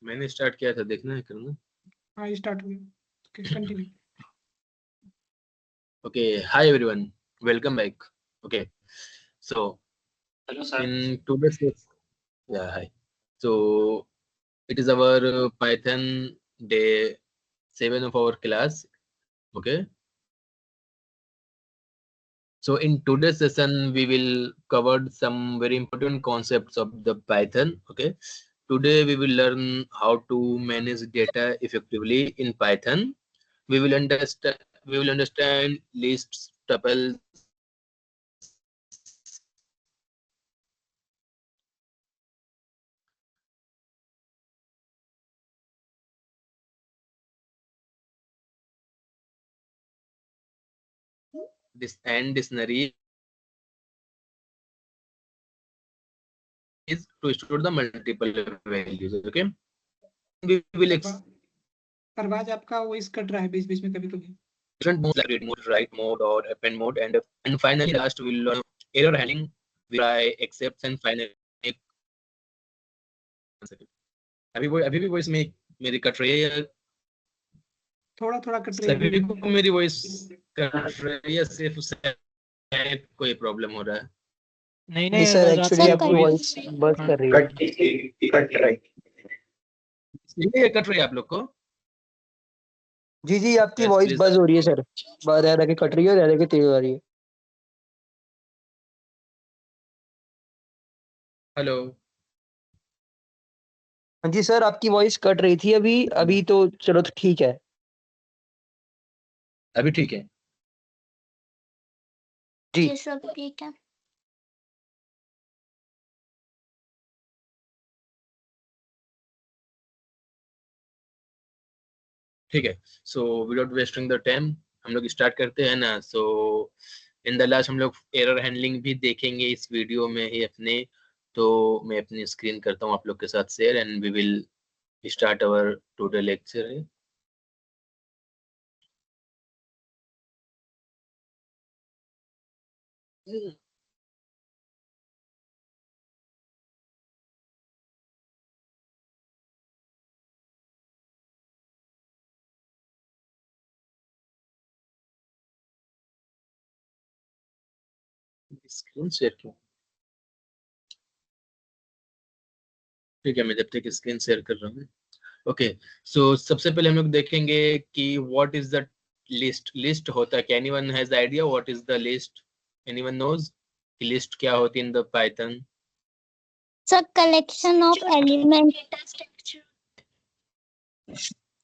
मैंने स्टार्ट किया था, देखना है करना। हाँ स्टार्ट हो गया. Okay continue. Okay, hi everyone, welcome back. Okay, so Hello, sir. in today's yeah, hi. So it is our Python day 7 of our class. Okay, so in today's session we will cover some very important concepts of the Python. Okay, today we will learn how to manage data effectively in Python. We will understand lists, tuples, this and dictionaries to store the multiple values. Okay, we will आवाज आपका voice cut रहा है बीच बीच में कभी कभी. different modes like read mode, write mode, or append mode, and finally last we'll learn error handling, try, accepts, and finally अभी भी voice में मेरी कट रही है. थोड़ा थोड़ा कट रही है. सभी को मेरी वॉइस कट रही है, सिर्फ उससे कोई प्रॉब्लम हो रहा है? नहीं सर, एक्चुअली आपकी वॉइस बस कर रही है. कट रही. इसलिए कट रही है आप लोग को? जी आपकी वॉइस बस हो रही है सर. रह के कट रही है, रह के तेज हो रही है. हेलो. हाँ जी सर, आपकी वॉइस कट रही थी अभी तो चलो तो ठीक है. अभी ठीक है? जी ये सब ठीक है. ठीक है. So without wasting the time हम लोग स्टार्ट करते हैं ना. सो इन द लास्ट हम लोग एरर हैंडलिंग भी देखेंगे इस वीडियो में ही अपने. तो मैं अपनी स्क्रीन करता हूँ आप लोग के साथ share and we will start our today lecture. Screen share क्यों? ठीक है, मैं जब तक स्क्रीन शेयर कर रहा हूँ. ओके, सो सबसे पहले हम लोग देखेंगे कि व्हाट इज द लिस्ट होता है. क्या anyone has idea what is the list? Anyone knows list क्या होती है in the Python? It's a collection of elements.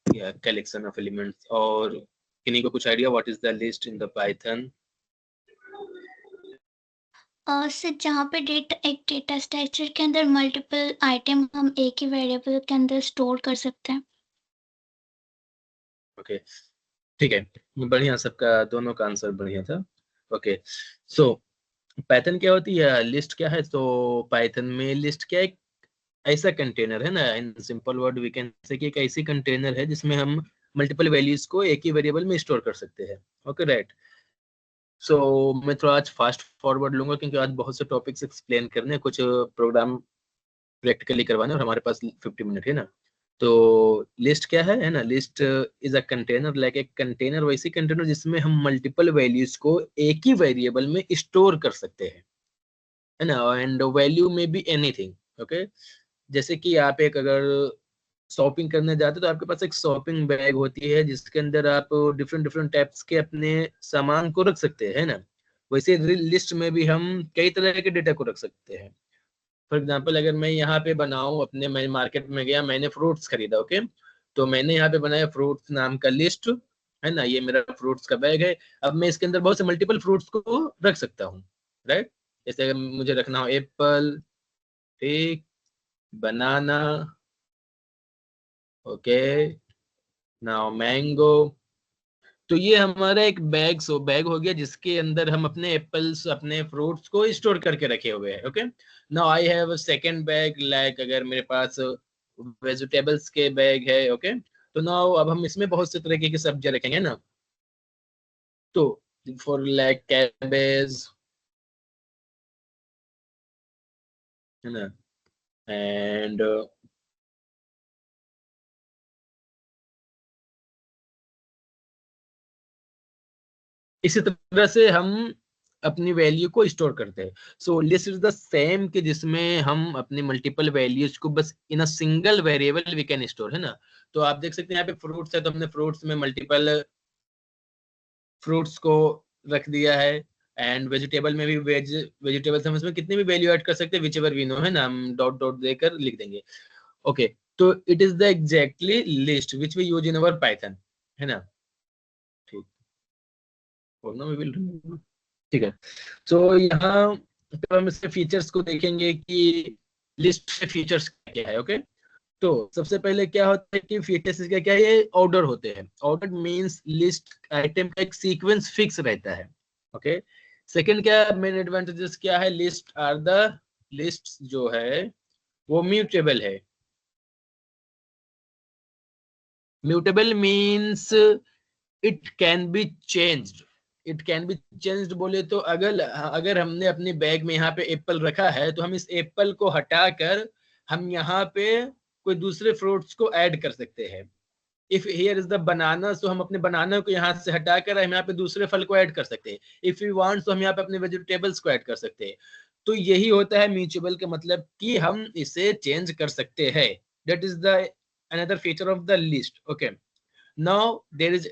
Yeah, collection of elements. और किन्हीं को कुछ idea what is the list in the Python? से जहाँ पे एक डेटा स्ट्रक्चर के अंदर मल्टीपल आइटम हम एक ही वेरिएबल के अंदर स्टोर कर सकते हैं. ओके, ठीक है, बढ़िया. सबका दोनों का आंसर बढ़िया था. ओके, सो पाइथन क्या होती है, लिस्ट क्या है? तो पाइथन में लिस्ट क्या है? एक ऐसा कंटेनर है ना, in simple word we can say कि एक ऐसी कंटेनर है जिसमें हम मल्टीपल वैल्यूज को एक ही वेरिएबल में स्टोर कर सकते हैं. Okay right. सो मैं थोड़ा आज फास्ट फॉरवर्ड लूंगा क्योंकि आज बहुत से टॉपिक्स एक्सप्लेन करने, कुछ प्रोग्राम प्रैक्टिकली करवाने और हमारे पास 50 मिनट है ना. तो लिस्ट क्या है ना, list is a container, like एक कंटेनर, वैसी कंटेनर जिसमें हम मल्टीपल वैल्यूज को एक ही वेरिएबल में स्टोर कर सकते हैं, है ना. एंड वैल्यू में बी एनीथिंग. ओके, जैसे कि आप एक अगर शॉपिंग करने जाते हो तो आपके पास एक शॉपिंग बैग होती है जिसके अंदर आप डिफरेंट डिफरेंट टाइप्स के अपने सामान को रख सकते हैं, है ना. वैसे लिस्ट में भी हम कई तरह के डेटा को रख सकते हैं. फॉर एग्जाम्पल अगर मैं यहाँ पे बनाऊं अपने, मैं मार्केट में गया, मैंने फ्रूट्स खरीदा. ओके, तो मैंने यहाँ पे बनाया फ्रूट्स नाम का लिस्ट, है ना. ये मेरा फ्रूट्स का बैग है. अब मैं इसके अंदर बहुत से मल्टीपल फ्रूट्स को रख सकता हूँ, राइट. जैसे अगर मुझे रखना हो एप्पल, ठीक, बनाना, ओके, नाउ मैंगो. तो ये हमारा एक बैग हो गया जिसके अंदर हम अपने एप्पल्स, अपने फ्रूट्स को स्टोर करके रखे हुए हैं. Okay, now I have a second bag, like अगर मेरे पास वेजिटेबल्स के बैग है. ओके, तो नाउ अब हम इसमें बहुत से तरीके की सब्जियां रखेंगे ना. तो फॉर लाइक कैबेज, है ना, एंड इसी तरह से हम अपनी वैल्यू को स्टोर करते हैं। So list is the same कि जिसमें हम अपनी मल्टीपल वैल्यूज को बस in a single variable we can store, है ना। तो आप देख सकते हैं यहाँ पे फ्रूट्स है, तो हमने फ्रूट्स में मल्टीपल फ्रूट्स को रख दिया है। एंड वेजिटेबल में भी वेजिटेबल्स हम इसमें कितनी भी वैल्यू ऐड कर सकते हैं, विच एवर वी नो, है ना, हम डॉट डॉट देकर लिख देंगे। ओके, तो it is the exactly list which we use in our Python, है ना। ठीक, और ना वी विल, ठीक है। तो यहाँ तो हम इसके फीचर्स को देखेंगे कि लिस्ट के फीचर्स क्या है। ओके, तो सबसे पहले क्या होता है कि फीचर्स क्या क्या है, ये ऑर्डर होते हैं। ऑर्डर मींस लिस्ट आइटम का एक सीक्वेंस फिक्स रहता है। ओके, सेकंड क्या मेन एडवांटेजेस क्या है, लिस्ट आर द लिस्ट जो है वो म्यूटेबल है। Mutable means it can be changed. It can be changed बोले तो अगर हमने अपने बैग में यहाँ पे एप्पल रखा है, तो हम इस एप्पल को हटाकर हम यहाँ पे कोई दूसरे फ्रूट्स को ऐड कर सकते हैं। If here is the banana, so हम अपने बनाना को यहाँ से हटाकर हम यहाँ पे दूसरे फल को ऐड कर सकते हैं। इफ यू वांट, तो हम यहाँ पे अपने वेजिटेबल्स को ऐड कर सकते हैं। तो यही होता है म्यूचुअल का मतलब कि हम इसे चेंज कर सकते हैं। That is the another feature of the list. Okay, now there is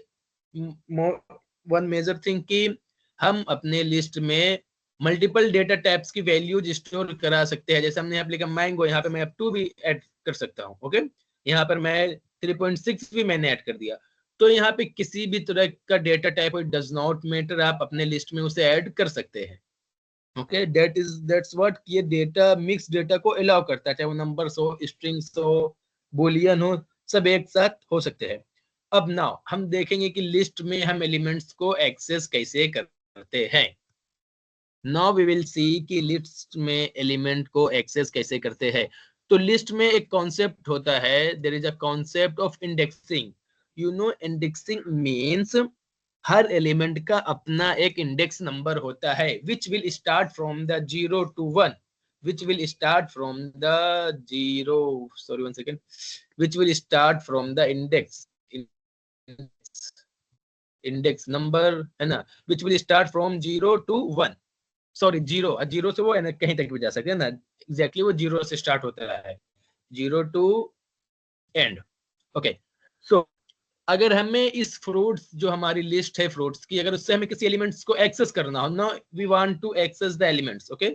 one major thing कि हम अपने लिस्ट में मल्टीपल डेटा टाइप्स की वैल्यूज स्टोर करा सकते हैं। जैसे हमने यहाँ पे लिखा मैंगो, यहाँ पे मैं अब 2 भी ऐड कर सकता हूँ। ओके, यहाँ पर मैं 3.6 भी मैंने ऐड कर दिया। तो यहाँ पे किसी भी तरह का data type does not matter, आप अपने लिस्ट में उसे ऐड कर सकते हैं। ओके, दैट्स व्हाट ये डेटा मिक्स डेटा को अलाउ करता है, चाहे वो नंबर्स हो, स्ट्रिंग्स हो, बुलियन हो, सब एक साथ हो सकते हैं। अब नाउ हम देखेंगे कि लिस्ट में हम एलिमेंट्स को एक्सेस कैसे करते हैं। नाउ वी विल सी कि लिस्ट में एलिमेंट को एक्सेस कैसे करते हैं। तो लिस्ट में एक कॉन्सेप्ट होता है, there is a concept of indexing. You know indexing means हर एलिमेंट का अपना एक इंडेक्स नंबर होता है, which will start from the 0 to 1, which will start from the 0, sorry 1 second, which will start from the index number, है ना, which will start from 0 to 1, sorry 0 से वो है ना कहीं तक भी जा सकते हैं ना, एग्जैक्टली वो 0 से स्टार्ट होता है, 0 to एंड। ओके, सो अगर हमें इस फ्रूट्स जो हमारी लिस्ट है फ्रूट्स की, अगर उससे हमें किसी एलिमेंट्स को एक्सेस करना हो, no we want to access the elements. Okay,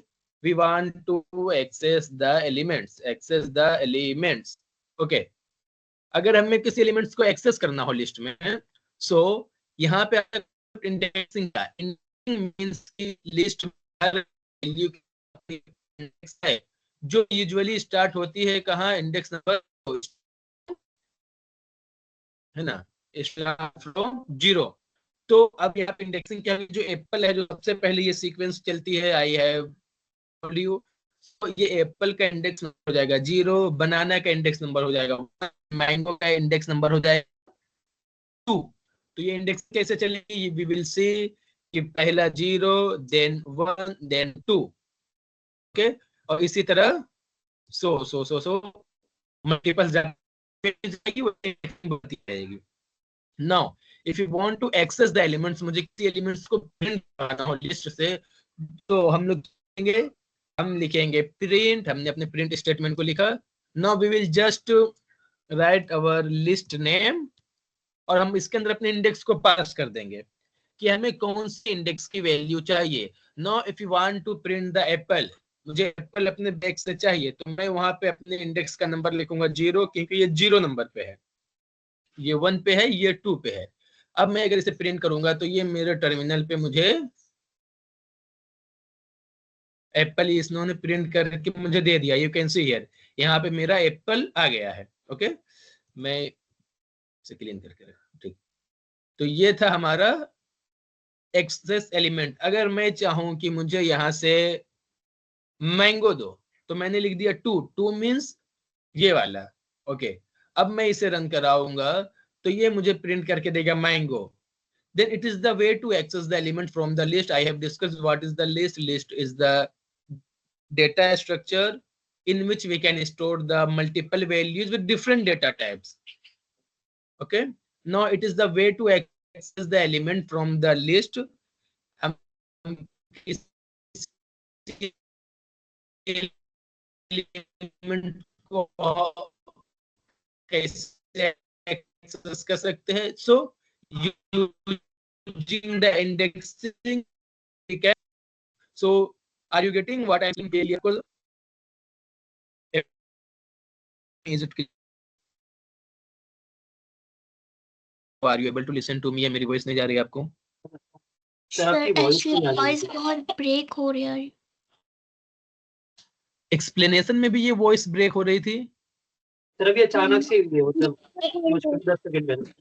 we want to access the elements. Okay, अगर हमें किसी एलिमेंट्स को एक्सेस करना हो लिस्ट में, सो यहाँ पे इंडेक्सिंग का इंडेक्सिंग मींस की लिस्ट हर वैल्यू इंडेक्स है जो यूजुअली स्टार्ट होती है कहाँ, इंडेक्स नंबर, है ना, स्टार्ट फ्रॉम 0। तो अब यहाँ पे इंडेक्सिंग क्या है, जो एप्पल है जो सबसे पहले ये सीक्वेंस चलती है, आई हैव डब्ल्यू, तो ये एप्पल का इंडेक्स नंबर हो जाएगा 0, बनाना का इंडेक्स नंबर हो जाएगा 1, मैंगो का इंडेक्स नंबर हो जाएगा 2। तो ये इंडेक्स कैसे चलेगी, वी विल सी कि पहला 0, देन 1, देन 2। ओके, और इसी तरह सो मल्टीपल जाएगी, वो बढ़ती जाएगी। Now if you want to access the elements, मुझे किसी एलिमेंट्स को प्रिंट करना हो लिस्ट से, तो हम लोग लिखेंगे प्रिंट, हमने अपने प्रिंट स्टेटमेंट को लिखा। Now we will just write our list name, और हम इसके अंदर अपने इंडेक्स को पास कर देंगे कि हमें कौन सी इंडेक्स की वैल्यू चाहिए। Now if you want to print the apple, मुझे एप्पल अपने बैग से चाहिए, तो मैं वहां पे अपने इंडेक्स का नंबर लिखूंगा 0, क्योंकि ये 0 नंबर पे है, ये 1 पे है, ये 2 पे है। अब मैं अगर इसे प्रिंट करूंगा तो ये मेरे टर्मिनल पे मुझे एप्पल इन्होंने प्रिंट करके मुझे दे दिया, यू कैन सी हियर, यहाँ पे मेरा एप्पल आ गया है। ओके, मैं इसे क्लीन करके रखा, ठीक। तो ये था हमारा एक्सेस एलिमेंट। अगर मैं चाहूं कि मुझे यहाँ से मैंगो दो, तो मैंने लिख दिया 2 मीन्स ये वाला। ओके, अब मैं इसे रन कराऊंगा तो ये मुझे प्रिंट करके देगा mango. Then it is the way to access the element from the list. I have discussed what is the list. List is the data structure in which we can store the multiple values with different data types. Okay, now it is the way to access the element from the list इस element को कैसे access कर सकते हैं? So using the indexing, ठीक है। So are you getting what I am saying? Is it, are you able to listen to me? या मेरी वॉइस नहीं जा रही है आपको? सर एक्चुअली वॉइस बहुत ब्रेक हो रही है। एक्सप्लेनेशन में भी ये वॉइस ब्रेक हो रही थी। सर अभी अचानक से मतलब मुश्किल 10 सेकंड में।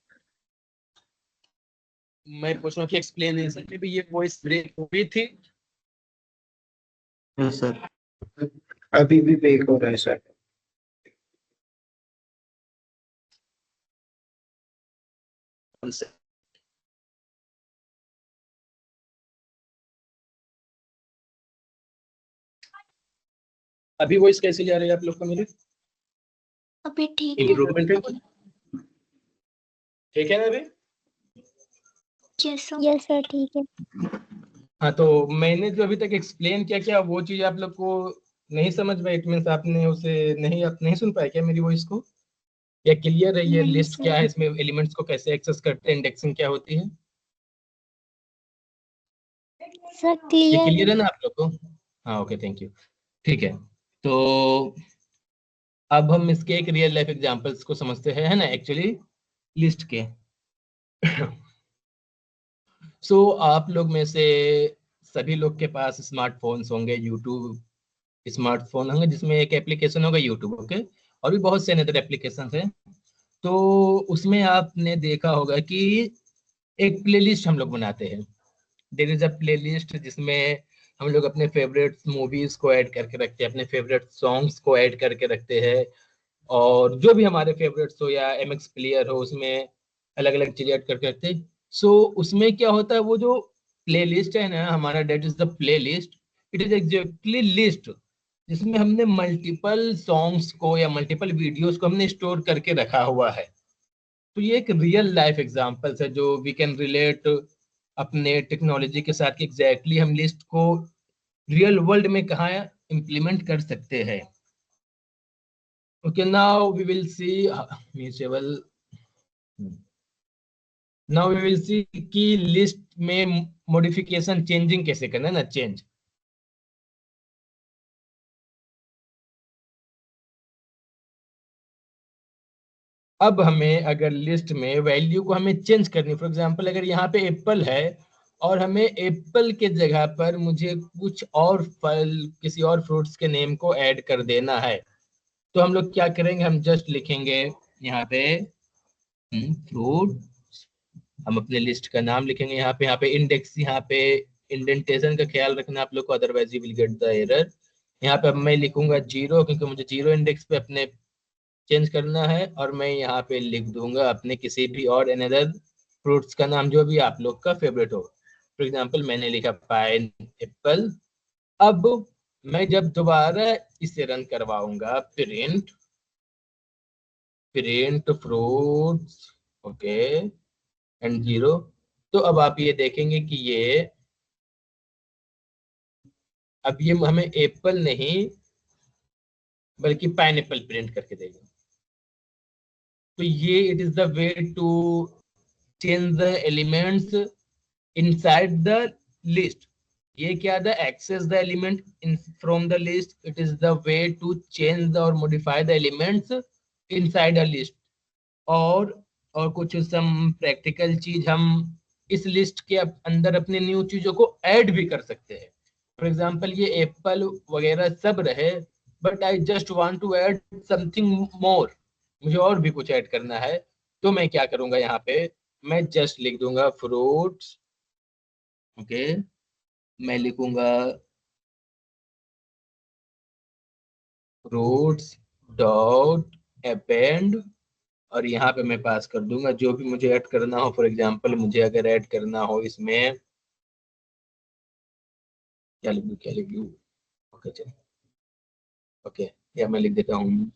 मैं पूछ रहा हूँ कि एक्सप्लेनेशन में भी ये वॉइस ब्रेक हो रही थी। सर अभी भी ब्रेक हो रहा है सर। अभी वॉइस कैसी जा रही है आप लोग को मेरी? अभी ठीक है। इम्प्रूवमेंट है? ठीक है ना अभी? यस सर ठीक है। हाँ, तो मैंने जो अभी तक एक्सप्लेन किया क्या वो चीज आप लोग को नहीं समझ में? इट मींस आपने उसे नहीं, आप नहीं सुन पाए क्या मेरी वॉइस को? या क्लियर है ये नहीं लिस्ट सर। क्या है, इसमें एलिमेंट्स को कैसे एक्सेस करते हैं, इंडेक्सिंग क्या होती है? सर ये क्लियर क्लियर है ना आप लोग को? हाँ, ओके, थैंक यू। ठीक है, तो अब हम इसके एक रियल लाइफ एग्जांपल्स को समझते हैं, है ना, एक्चुअली लिस्ट के। सो आप लोग में से सभी लोग के पास स्मार्टफोन्स होंगे, यूट्यूब स्मार्टफोन होंगे जिसमें एक एप्लीकेशन होगा यूट्यूब, ओके, और भी बहुत से अदर एप्लीकेशन हैं। तो उसमें आपने देखा होगा कि एक प्लेलिस्ट हम लोग बनाते हैं। देयर इज अ प्लेलिस्ट जिसमें हम लोग अपने फेवरेट मूवीज को ऐड करके रखते हैं, अपने फेवरेट सॉन्ग्स को ऐड करके रखते हैं, और जो भी हमारे फेवरेट्स हो या एमएक्स प्लेयर हो उसमें अलग अलग चीजें ऐड करके रखते हैं। सो उसमें क्या होता है, वो जो प्लेलिस्ट है ना हमारा, that is the playlist, it is exactly list जिसमें हमने मल्टीपल सॉन्ग्स को या मल्टीपल वीडियोस को हमने स्टोर करके रखा हुआ है। तो ये एक रियल लाइफ एग्जांपल्स है जो वी कैन रिलेट अपने टेक्नोलॉजी के साथ, एग्जैक्टली हम लिस्ट को रियल वर्ल्ड में कहाँ इम्प्लीमेंट कर सकते हैं। Okay, now we will see mutual. Now we will see कि लिस्ट में मॉडिफिकेशन चेंजिंग कैसे करना है ना, चेंज। अब हमें अगर लिस्ट में वैल्यू को हमें चेंज करनी, फॉर एग्जांपल अगर यहाँ पे एप्पल है और हमें एप्पल के जगह पर मुझे कुछ और फल, किसी और फ्रूट्स के नेम को ऐड कर देना है, तो हम लोग क्या करेंगे, हम जस्ट लिखेंगे यहाँ पे फ्रूट, हम अपने लिस्ट का नाम लिखेंगे यहाँ पे इंडेक्स, यहाँ पे इंडेंटेशन का ख्याल रखना आप लोग को, otherwise you will get the error. यहाँ पे अब मैं लिखूंगा 0 क्योंकि मुझे 0 इंडेक्स पे अपने चेंज करना है, और मैं यहाँ पे लिख दूंगा अपने किसी भी और अनदर फ्रूट्स का नाम जो भी आप लोग का फेवरेट हो। फॉर एग्जाम्पल मैंने लिखा पाइन एप्पल। अब मैं जब दोबारा इसे रन करवाऊंगा, print print fruits, okay, and 0, तो अब आप ये देखेंगे कि ये अब ये हमें एप्पल नहीं बल्कि पाइनएप्पल प्रिंट करके देगा। तो ये it is the way to change the elements inside the list. ये क्या the access the element in from the list, it is the way to change the और modify the elements inside a list. और कुछ some practical चीज हम इस list के अंदर अपने न्यू चीजों को ऐड भी कर सकते हैं। फॉर एग्जाम्पल ये एप्पल वगैरह सब रहे, but I just want to add something more, मुझे और भी कुछ ऐड करना है, तो मैं क्या करूंगा, यहाँ पे मैं जस्ट लिख दूंगा फ्रूट्स, ओके, मैं लिखूंगा फ्रूट्स डॉट अपेंड, और यहाँ पे मैं पास कर दूंगा जो भी मुझे ऐड करना हो। फॉर एग्जांपल मुझे अगर ऐड करना हो इसमें क्या लिख दूं, ओके चलिए, ओके, या मैं लिख देता हूँ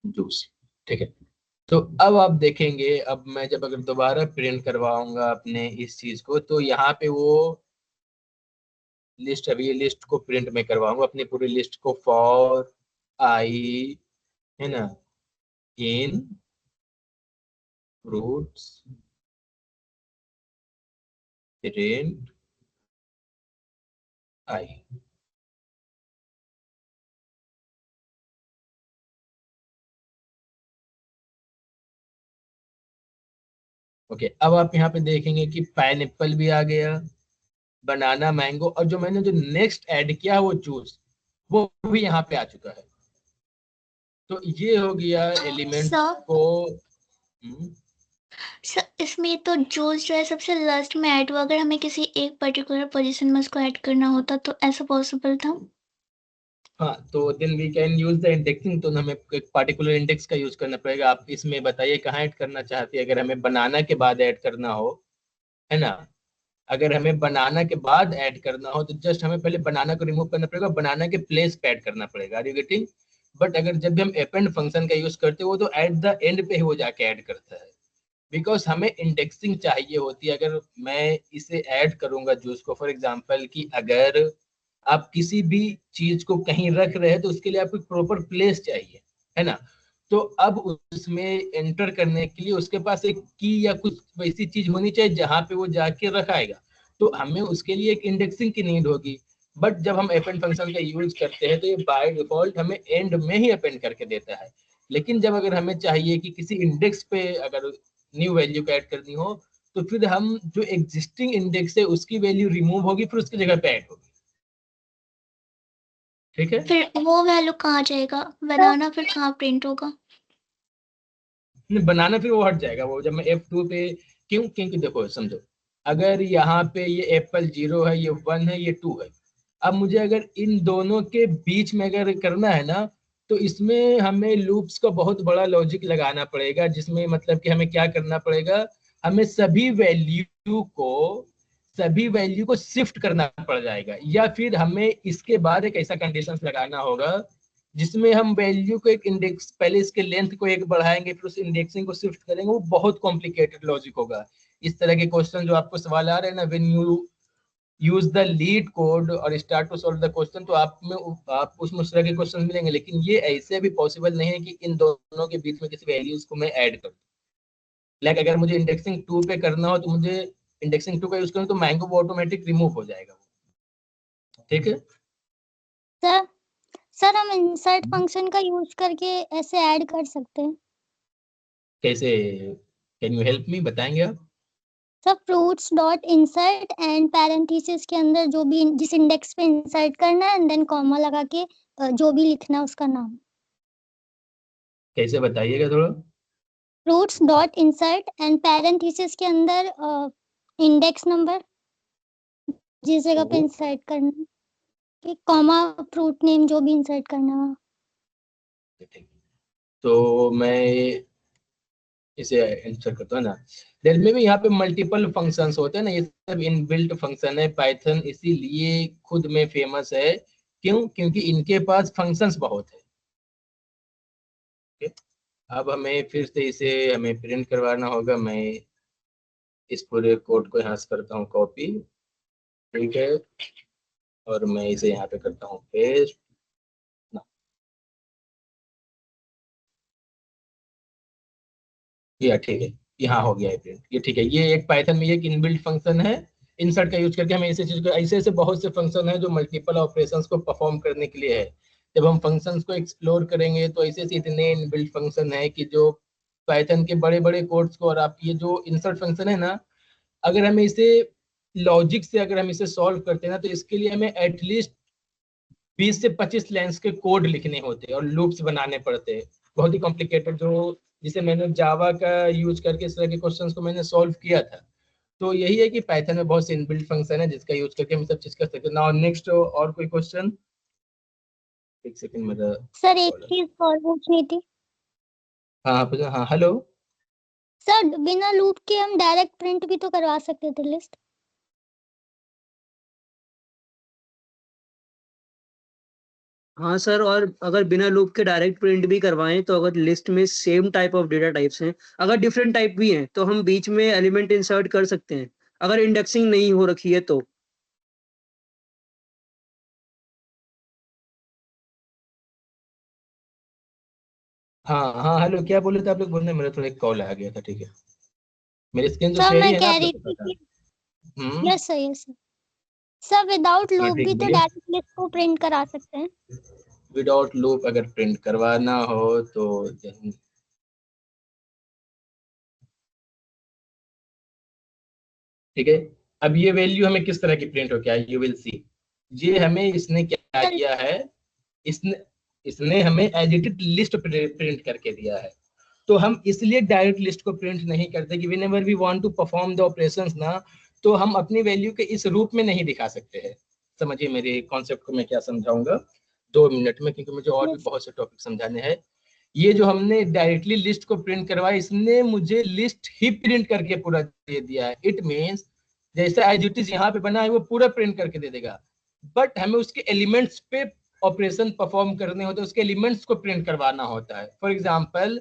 जूस, ठीक है। तो अब आप देखेंगे, अब मैं जब अगर दोबारा प्रिंट करवाऊंगा अपने इस चीज को, तो यहाँ पे वो लिस्ट, अभी ये लिस्ट को प्रिंट में करवाऊंगा, अपनी पूरी लिस्ट को फॉर आई, है ना, इन फ्रूट्स प्रिंट आई। ओके, अब आप यहाँ पे देखेंगे कि पाइनएप्पल भी आ गया, बनाना, मैंगो, और जो मैंने जो नेक्स्ट ऐड किया वो जूस, वो भी यहाँ पे आ चुका है। तो ये हो गया एलिमेंट सर को। सर इसमें तो जूस जो है सबसे लास्ट में ऐड हुआ, अगर हमें किसी एक पर्टिकुलर पोजीशन में उसको ऐड करना होता तो ऐसा पॉसिबल था? हाँ, तो then we can use the indexing, तो हमें एक पार्टिकुलर इंडेक्स का यूज करना पड़ेगा। आप इसमें बताइए कहाँ ऐड करना चाहते हैं, अगर हमें बनाना के बाद ऐड करना हो, है ना, अगर हमें बनाना के बाद ऐड करना हो तो जस्ट हमें पहले बनाना को रिमूव करना पड़ेगा, बनाना के प्लेस पे ऐड करना पड़ेगा। Are you getting? बट अगर जब भी हम अपेंड फंक्शन का यूज करते हैं वो तो एट द एंड पे ही वो जाके ऐड करता है, बिकॉज हमें इंडेक्सिंग चाहिए होती है। अगर मैं इसे ऐड करूंगा जूस को, फॉर एग्जांपल, कि अगर आप किसी भी चीज को कहीं रख रहे हैं तो उसके लिए आपको प्रॉपर प्लेस चाहिए, है ना, तो अब उसमें एंटर करने के लिए उसके पास एक की या कुछ वैसी चीज होनी चाहिए जहां पे वो जाके रखाएगा, तो हमें उसके लिए एक इंडेक्सिंग की नीड होगी। बट जब हम अपेंड फंक्शन का यूज करते हैं तो ये बाय डिफॉल्ट हमें एंड में ही अपेंड करके देता है। लेकिन जब अगर हमें चाहिए कि किसी इंडेक्स पे अगर न्यू वैल्यू को ऐड करनी हो, तो फिर हम जो एग्जिस्टिंग इंडेक्स है उसकी वैल्यू रिमूव होगी, फिर उसकी जगह पे ऐड होगी। ठीक है, फिर वो वैल्यू कहाँ जाएगा? बनाना फिर कहाँ प्रिंट होगा? बनाना फिर वो हट जाएगा। वो जब मैं F2 पे, क्यों, क्योंकि देखो समझो, अगर यहाँ पे ये एप्पल 0 है, ये 1 है, ये 2 है, अब मुझे अगर इन दोनों के बीच में अगर करना है ना, तो इसमें हमें लूप्स का बहुत बड़ा लॉजिक लगाना पड़ेगा, जिसमें मतलब कि हमें क्या करना पड़ेगा, हमें सभी वैल्यू को शिफ्ट करना पड़ जाएगा, या फिर हमें इसके बाद एक ऐसा कंडीशन लगाना होगा जिसमें हम वैल्यू को एक इंडेक्स, पहले इसके लेंथ को एक बढ़ाएंगे, फिर उस इंडेक्सिंग को शिफ्ट करेंगे, वो बहुत कॉम्प्लिकेटेड लॉजिक होगा। इस तरह के क्वेश्चन जो आपको सवाल आ रहे हैं ना, when you use the leet code और start to solve the question, तो आप उसमें उस तरह के क्वेश्चन मिलेंगे, लेकिन ये ऐसे भी पॉसिबल नहीं है कि इन दोनों के बीच में किसी वैल्यूज को मैं ऐड करूँ। लाइक अगर मुझे इंडेक्सिंग 2 पे करना हो तो मुझे इंडेक्सिंग 2 का यूज करूँ तो मैंगो वो ऑटोमेटिक रिमूव हो जाएगा। ठीक है सर सर हम इंसर्ट फंक्शन का यूज करके ऐसे ऐड कर सकते हैं। कैसे, कैन यू हेल्प मी, बताएंगे आप? Sir fruits dot insert and parenthesis के अंदर जो भी जिस इंडेक्स पे इंसर्ट करना है एंड देन कॉमा लगा के जो भी लिखना है उसका नाम। कैसे बताइएगा थोड़ा। Fruits dot insert and parenthesis के अंदर इंडेक्स नंबर जिस जगह पे इंसर्ट करना है, एक कॉमा फ्रूट नेम जो भी इंसर्ट करना है। तो मैं इसे आंसर करता हूँ ना, देन में भी यहाँ पे मल्टीपल फंक्शंस होते हैं ना, ये सब इनबिल्ट फंक्शन है। पाइथन इसीलिए खुद में फेमस है, क्यों, क्योंकि इनके पास फंक्शंस बहुत है। Okay? अब हमें फिर से इसे हमें प्रिंट करवाना होगा। मैं इस पूरे कोड को यहाँ से करता हूँ कॉपी, ठीक है, और मैं इसे यहाँ पे करता हूँ पेस्ट। ये ठीक है, यहाँ हो गया है प्रिंट, ये ठीक है। ये एक पाइथन में एक इनबिल्ट फंक्शन है, इंसर्ट का यूज करके हमें ऐसे चीज, ऐसे ऐसे बहुत से फंक्शन है जो मल्टीपल ऑपरेशंस को परफॉर्म करने के लिए है। जब हम फंक्शंस को एक्सप्लोर करेंगे तो ऐसे ऐसे इतने इनबिल्ट फंक्शन है कि जो पाइथन के बड़े बड़े कोड्स को, और आप ये जो इंसर्ट फंक्शन है ना, अगर हमें इसे लॉजिक से अगर हम इसे सॉल्व करते हैं ना, तो इसके लिए हमें एटलीस्ट 20 से 25 लाइन्स के कोड लिखने होते हैं और लूप्स बनाने पड़ते हैं, बहुत ही कॉम्प्लिकेटेड, जो जिसे मैंने जावा का यूज करके इस तरह के क्वेश्चंस को मैंने सॉल्व किया था। तो यही है कि पाइथन में बहुत से इनबिल्ट फंक्शन है जिसका यूज करके हम सब चीज कर सकते हैं। नाउ नेक्स्ट, और कोई क्वेश्चन? एक सेकंड मेरा। सर एक चीज और पूछनी थी। हाँ हाँ, हेलो। सर बिना लूप के हम डायरेक्ट प्रिंट भी तो करवा सकते थे लिस्ट। हाँ सर, और अगर बिना लूप के डायरेक्ट प्रिंट भी करवाएं तो अगर लिस्ट में same type of data types हैं, अगर डिफरेंट टाइप भी हैं, तो हम बीच में एलिमेंट इंसर्ट कर सकते हैं अगर इंडेक्सिंग नहीं हो रखी है तो। हाँ हाँ, हेलो, क्या बोले थे आप लोग? बोलने, मेरा थोड़ा एक कॉल आ गया था। ठीक है, मेरी स्क्रीन तो सर शेयर ही मैं है ना कह आप रही लोग को थी पता? कि hmm, yes sir, yes sir. Sir without चलो लूप ठीक भी है, तो बोलिए। डायरेक्ट लिस्ट को प्रिंट करा सकते हैं। विदाउट लूप अगर प्रिंट करवाना हो तो ठीक है। अब ये वैल्यू हमें किस तरह की प्रिंट हो, क्या यू विल सी। ये हमें इसने क्या सर किया है, इसने इसने हमें as it is list print करके दिया है। तो हम इसलिए डायरेक्ट लिस्ट को प्रिंट नहीं करते कि whenever we want to perform the operations ना, तो हम अपनी वैल्यू के इस रूप में नहीं दिखा सकते हैं। समझिए मेरे कॉन्सेप्ट को मैं क्या समझाऊंगा 2 मिनट में, क्योंकि मुझे और भी यस बहुत से टॉपिक समझाने हैं। ये जो हमने डायरेक्टली लिस्ट को प्रिंट करवाया, इसने मुझे लिस्ट ही प्रिंट करके पूरा दे दिया है। इट मीन्स जैसा एज इट इज यहाँ पे बना है वो पूरा प्रिंट करके दे देगा, बट हमें उसके एलिमेंट्स पे ऑपरेशन परफॉर्म करने होते हैं, उसके एलिमेंट्स को प्रिंट करवाना होता है। फॉर एग्जाम्पल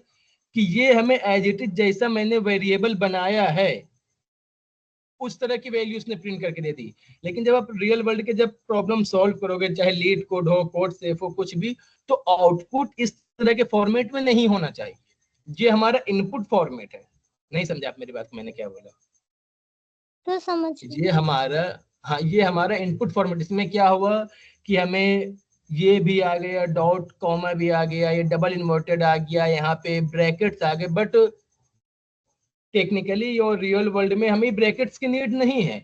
कि ये हमें एज इट इज जैसा मैंने वेरिएबल बनाया है उस तरह की वैल्यू उसने प्रिंट करके दे दी। लेकिन जब आप रियल वर्ल्ड के जब प्रॉब्लम सॉल्व करोगे, चाहे लीड कोड हो, कोड सेफ हो, कुछ भी, तो आउटपुट इस तरह के फॉर्मेट में नहीं होना चाहिए। ये हमारा इनपुट फॉर्मेट है। नहीं समझे आप मेरी बात, मैंने क्या बोला? तो समझ गई। ये हमारा, हाँ, ये हमारा इनपुट फॉर्मेट। इसमें क्या हुआ कि हमें ये भी आ गया, डॉट कॉमा भी आ गया, ये डबल इन्वर्टेड आ गया, यहाँ पे ब्रैकेट्स आ गए, बट टेक्निकली और रियल वर्ल्ड में हमें ब्रैकेट्स की नीड नहीं है।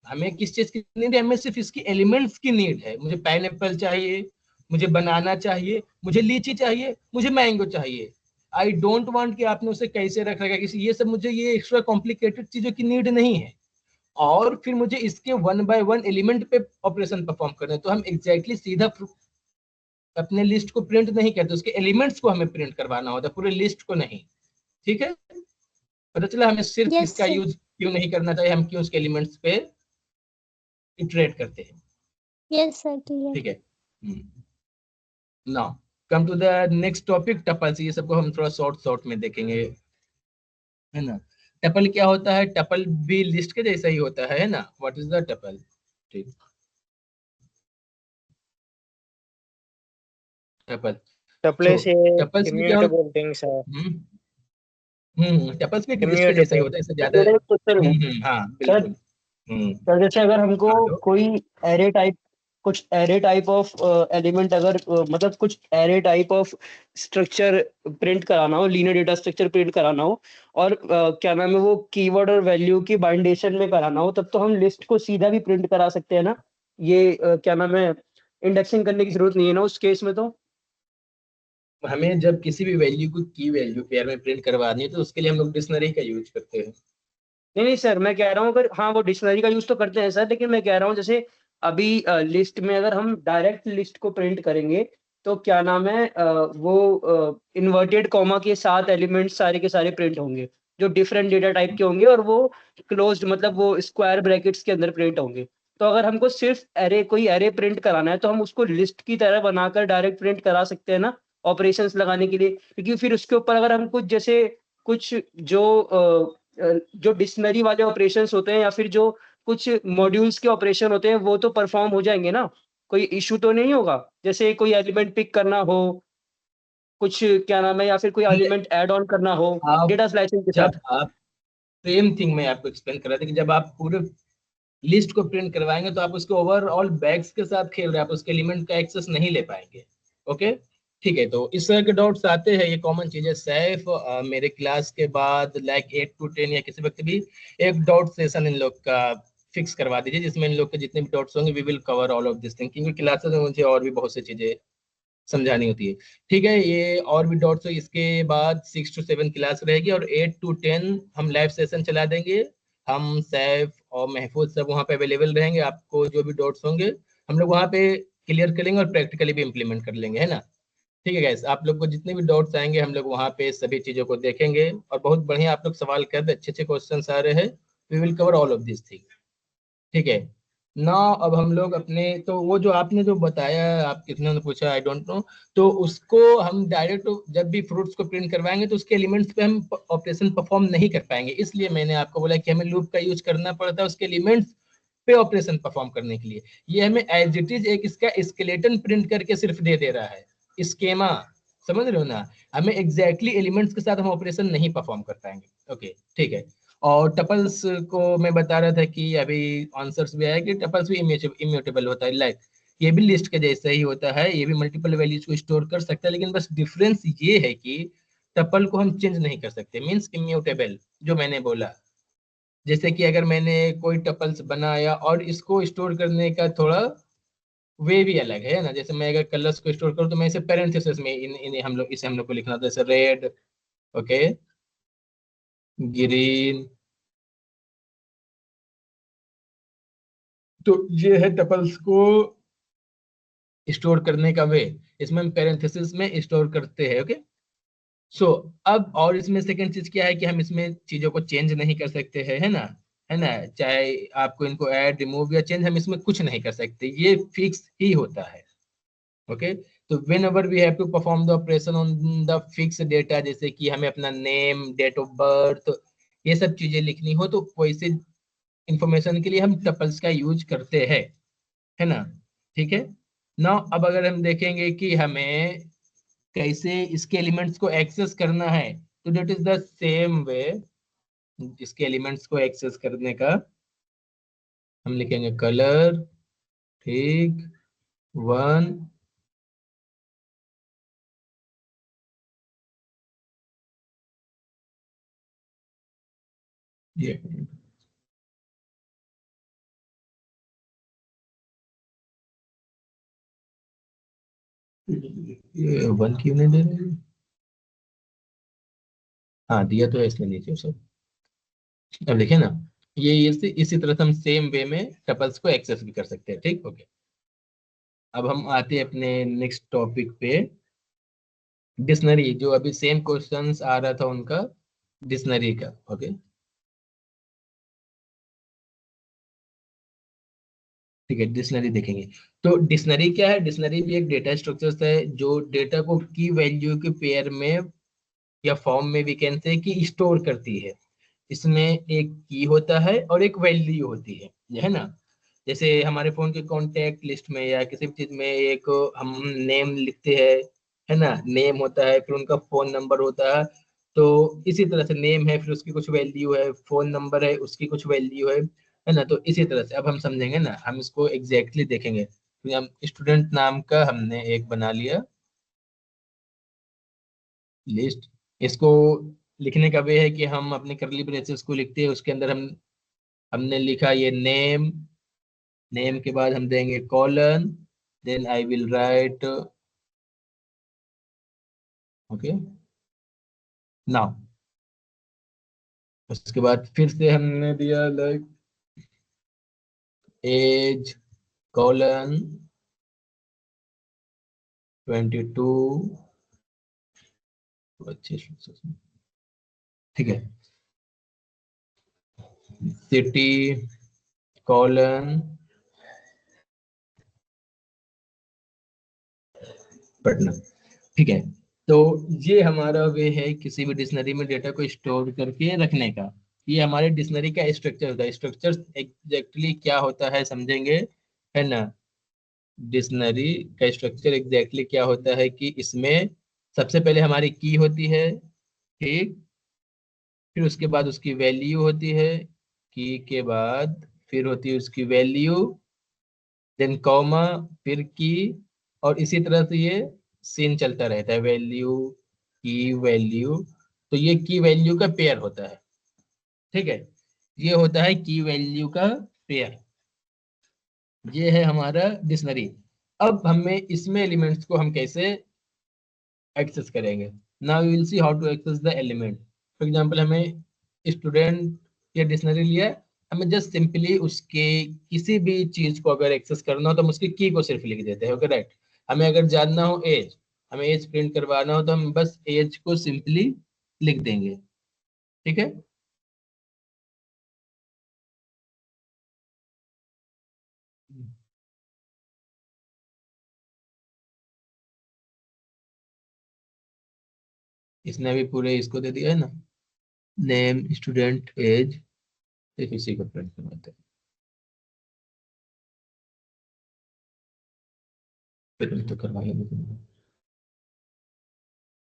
हमें किस चीज की नीड है? हमें सिर्फ इसकी एलिमेंट्स की नीड है। मुझे पाइनएप्पल चाहिए, मुझे बनाना चाहिए, मुझे लीची चाहिए, मुझे मैंगो चाहिए। आई डोंट वांट कि आपने उसे कैसे रख रखा किसी, ये सब मुझे ये एक्स्ट्रा कॉम्प्लिकेटेड चीजों की नीड नहीं है। और फिर मुझे इसके 1 by 1 एलिमेंट पे ऑपरेशन परफॉर्म करना है। तो हम एग्जैक्टली सीधा अपने लिस्ट को प्रिंट नहीं करते, उसके एलिमेंट्स को हमें प्रिंट करवाना होता है, पूरे लिस्ट को नहीं। ठीक है, पता चला हमें सिर्फ यस इसका सर। यूज क्यों नहीं करना चाहिए, हम क्यों उसके एलिमेंट्स पे इटरेट करते हैं। Yes sir clear. ठीक है। Now come to the next topic, tuples. ये सबको हम थोड़ा शॉर्ट शॉर्ट में देखेंगे, है ना। टपल क्या होता है? टपल भी लिस्ट के जैसा ही होता है ना। What is the tuple? ठीक, टपल। टपले सो से टपल्स में क्या होता इम्यूटेबल थिंग्स है। टपल्स भी एक लिस्ट के जैसा ही इम्यूटेबल होता है, इससे ज्यादा। एक क्वेश्चन है हाँ सर। बिल्कुल। हम्म, सर जैसे अगर हमको हाँ, तो कोई एरे टाइप, कुछ एरे टाइप ऑफ एलिमेंट, अगर मतलब कुछ array type of structure print कराना हो, लीनियर डेटा स्ट्रक्चर प्रिंट कराना हो, और क्या नाम है वो कीवर्ड और वैल्यू की बाइंडेशन में कराना हो, तब तो हम लिस्ट को सीधा भी प्रिंट करा सकते हैं ना। ये क्या नाम है, इंडेक्सिंग करने की जरूरत नहीं है ना उस केस में तो। हमें जब किसी भी वैल्यू को की वैल्यू पेयर में प्रिंट करवानी है तो उसके लिए हम लोग डिक्शनरी का यूज करते हैं। नहीं नहीं सर, मैं कह रहा हूँ अगर, हाँ वो डिक्शनरी का यूज तो करते हैं सर, लेकिन मैं कह रहा हूँ जैसे अभी लिस्ट में अगर हम डायरेक्ट लिस्ट को प्रिंट करेंगे तो क्या नाम है वो इन्वर्टेड कॉमा के साथ एलिमेंट्स सारे के सारे प्रिंट होंगे जो डिफरेंट डेटा टाइप के होंगे, और वो क्लोज्ड मतलब वो स्क्वायर ब्रैकेट्स के अंदर प्रिंट होंगे। तो अगर हमको सिर्फ एरे, कोई एरे प्रिंट कराना है तो हम उसको लिस्ट की तरह बनाकर डायरेक्ट प्रिंट करा सकते हैं ना, ऑपरेशंस लगाने के लिए। क्योंकि फिर उसके ऊपर अगर हम कुछ जैसे कुछ जो डिक्शनरी वाले ऑपरेशंस होते हैं या फिर जो कुछ मॉड्यूल्स के ऑपरेशन होते हैं वो तो परफॉर्म हो जाएंगे ना, कोई इशू तो नहीं होगा। जैसे कोई एलिमेंट पिक करना हो, कुछ क्या नाम है, या फिर कोई ये एलिमेंट ऐड ऑन करना हो आप डेटा स्लाइसिंग के जब साथ। आप सेम थिंग मैं आपको एक्सप्लेन कर रहा था कि जब आप पूरे लिस्ट को प्रिंट करवाएंगे तो आप उसके ओवरऑल बैग्स के साथ खेल रहे हैं, आप उसके एलिमेंट का एक्सेस नहीं ले पाएंगे। ओके, ठीक है। तो इस तरह के डाउट्स आते हैं, ये कॉमन चीज है। सैफ मेरे क्लास के बाद लाइक 8 to 10 या किसी वक्त भी एक डाउट सेशन इन लोग का फिक्स करवा दीजिए, जिसमें इन लोग के जितने भी डाउट्स होंगे we will cover all of this thing, क्योंकि क्लासेस में मुझे और भी बहुत सी चीजें समझानी होती है। ठीक है, ये और भी डाउट्स है। इसके बाद 6 to 7 क्लास रहेगी और 8 to 10 हम लाइव सेशन चला देंगे। हम सैफ और महफूज सब वहाँ पे अवेलेबल रहेंगे, आपको जो भी डाउट्स होंगे हम लोग वहाँ पे क्लियर करेंगे और प्रैक्टिकली भी इम्प्लीमेंट कर लेंगे, है ना। ठीक है गाइस, आप लोग को जितने भी डाउट्स आएंगे हम लोग वहाँ पे सभी चीजों को देखेंगे। और बहुत बढ़िया आप लोग सवाल कर रहे, अच्छे अच्छे क्वेश्चन आ रहे हैं। We will cover all of this thing. ठीक है ना। अब हम लोग अपने, तो वो जो आपने जो बताया, आप कितने ने पूछा आई डोंट नो, तो उसको हम डायरेक्ट जब भी फ्रूट्स को प्रिंट करवाएंगे तो उसके एलिमेंट्स पे हम ऑपरेशन परफॉर्म नहीं कर पाएंगे। इसलिए मैंने आपको बोला कि हमें लूप का यूज करना पड़ता है उसके एलिमेंट्स पे ऑपरेशन परफॉर्म करने के लिए। ये हमें एज इट इज एक इसका स्केलेटन प्रिंट करके सिर्फ दे रहा है, स्केमा। समझ रहे हो ना, हमें एग्जैक्टली एलिमेंट्स के साथ हम ऑपरेशन नहीं परफॉर्म कर पाएंगे। ओके ठीक है। और टपल्स को मैं बता रहा था कि अभी आंसर्स भी आया कि टपल्स भी इम्यूटेबल होता है, लाइक ये भी लिस्ट के जैसा ही होता है, ये भी मल्टीपल वैल्यूज को स्टोर कर सकता है, लेकिन बस डिफरेंस ये है कि टपल को हम चेंज नहीं कर सकते, मीन्स इम्यूटेबल। जो मैंने बोला, जैसे कि अगर मैंने कोई टपल्स बनाया और इसको स्टोर करने का थोड़ा वे भी अलग है ना, जैसे मैं अगर कलर्स को स्टोर करूँ तो मैं इसे पेरेंथेसिस में हम लोग को लिखना था, जैसे रेड, ओके, ग्रीन। तो ये है टपल्स को स्टोर करने का वे, इसमें हम पेरेंथेसिस में स्टोर करते हैं। ओके सो अब और इसमें सेकंड चीज क्या है कि हम इसमें चीजों को चेंज नहीं कर सकते हैं, है ना, है ना, चाहे आपको इनको ऐड रिमूव या चेंज, हम इसमें कुछ नहीं कर सकते, ये फिक्स ही होता है। ओके तो whenever we have to perform the operation on the fix data, जैसे कि हमें अपना नेम, डेट ऑफ बर्थ, ये सब चीजें लिखनी हो, तो वैसे इंफॉर्मेशन के लिए हम टपल्स का यूज करते हैं, है ना। ठीक है ना। अब अगर हम देखेंगे कि हमें कैसे इसके एलिमेंट्स को एक्सेस करना है, तो that is the same way. इसके एलिमेंट्स को एक्सेस करने का हम लिखेंगे कलर, ठीक, 1, ये 1 क्यों नहीं दे रहे? हाँ दिया तो है, इसलिए नीचे सब। अब देखिए ना, ये इसी तरह से हम सेम वे में टपल्स को एक्सेस भी कर सकते हैं। ठीक, ओके। अब हम आते हैं अपने नेक्स्ट टॉपिक पे, डिक्शनरी, जो अभी सेम क्वेश्चंस आ रहा था उनका, डिक्शनरी का। ओके ठीक है, डिक्शनरी देखेंगे। तो डिक्शनरी क्या है? डिक्शनरी भी एक डेटा स्ट्रक्चर है जो डेटा को की वैल्यू के पेयर में या फॉर्म में भी कहते हैं कि स्टोर करती है। इसमें एक की होता है और एक वैल्यू होती है ना। जैसे हमारे फोन के कॉन्टेक्ट लिस्ट में या किसी भी चीज में एक हम नेम लिखते हैं, है ना, नेम होता है, फिर उनका फोन नंबर होता है। तो इसी तरह से नेम है, फिर उसकी कुछ वैल्यू है, फोन नंबर है, उसकी कुछ वैल्यू है ना। तो इसी तरह से अब हम समझेंगे ना, हम इसको एग्जैक्टली देखेंगे। तो हम स्टूडेंट नाम का हमने एक बना लिया लिस्ट। इसको लिखने का वे है कि हम अपने करली ब्रेसेस को लिखते हैं, उसके अंदर हमने लिखा ये नेम, नेम के बाद हम देंगे colon, then I will write, okay, now. उसके बाद फिर से हमने दिया लाइक एज कॉलन 22, अच्छे से, ठीक है, सिटी कॉलन पटना, ठीक है। तो ये हमारा वे है किसी भी डिक्शनरी में डेटा को स्टोर करके रखने का। ये हमारे डिक्शनरी का स्ट्रक्चर होता है। स्ट्रक्चर एग्जैक्टली क्या होता है समझेंगे, है ना। डिक्शनरी का स्ट्रक्चर एग्जैक्टली क्या होता है कि इसमें सबसे पहले हमारी की होती है, ठीक, फिर उसके बाद उसकी वैल्यू होती है, की के बाद फिर होती है उसकी वैल्यू, देन कॉमा, फिर की, और इसी तरह से ये सीन चलता रहता है, वैल्यू की वैल्यू। तो ये की वैल्यू का पेयर होता है, ठीक है, ये होता है की वैल्यू का पेयर। ये है हमारा डिक्शनरी। अब हमें इसमें एलिमेंट्स को हम कैसे एक्सेस करेंगे। Now we will see how to access the element. For example हमें स्टूडेंट या डिक्शनरी लिया है, हमें जस्ट सिंपली उसके किसी भी चीज को अगर एक्सेस करना हो तो हम उसकी की को सिर्फ लिख देते हैं। Okay right. हमें अगर जानना हो एज, हमें एज प्रिंट करवाना हो तो हम बस एज को सिंपली लिख देंगे, ठीक है। इसने अभी पूरे इसको दे दिया है ना, नेम, स्टूडेंट, एज, सिर्फ इसी को प्रिंट करवाते हैं। प्रिंट तो करवाइए।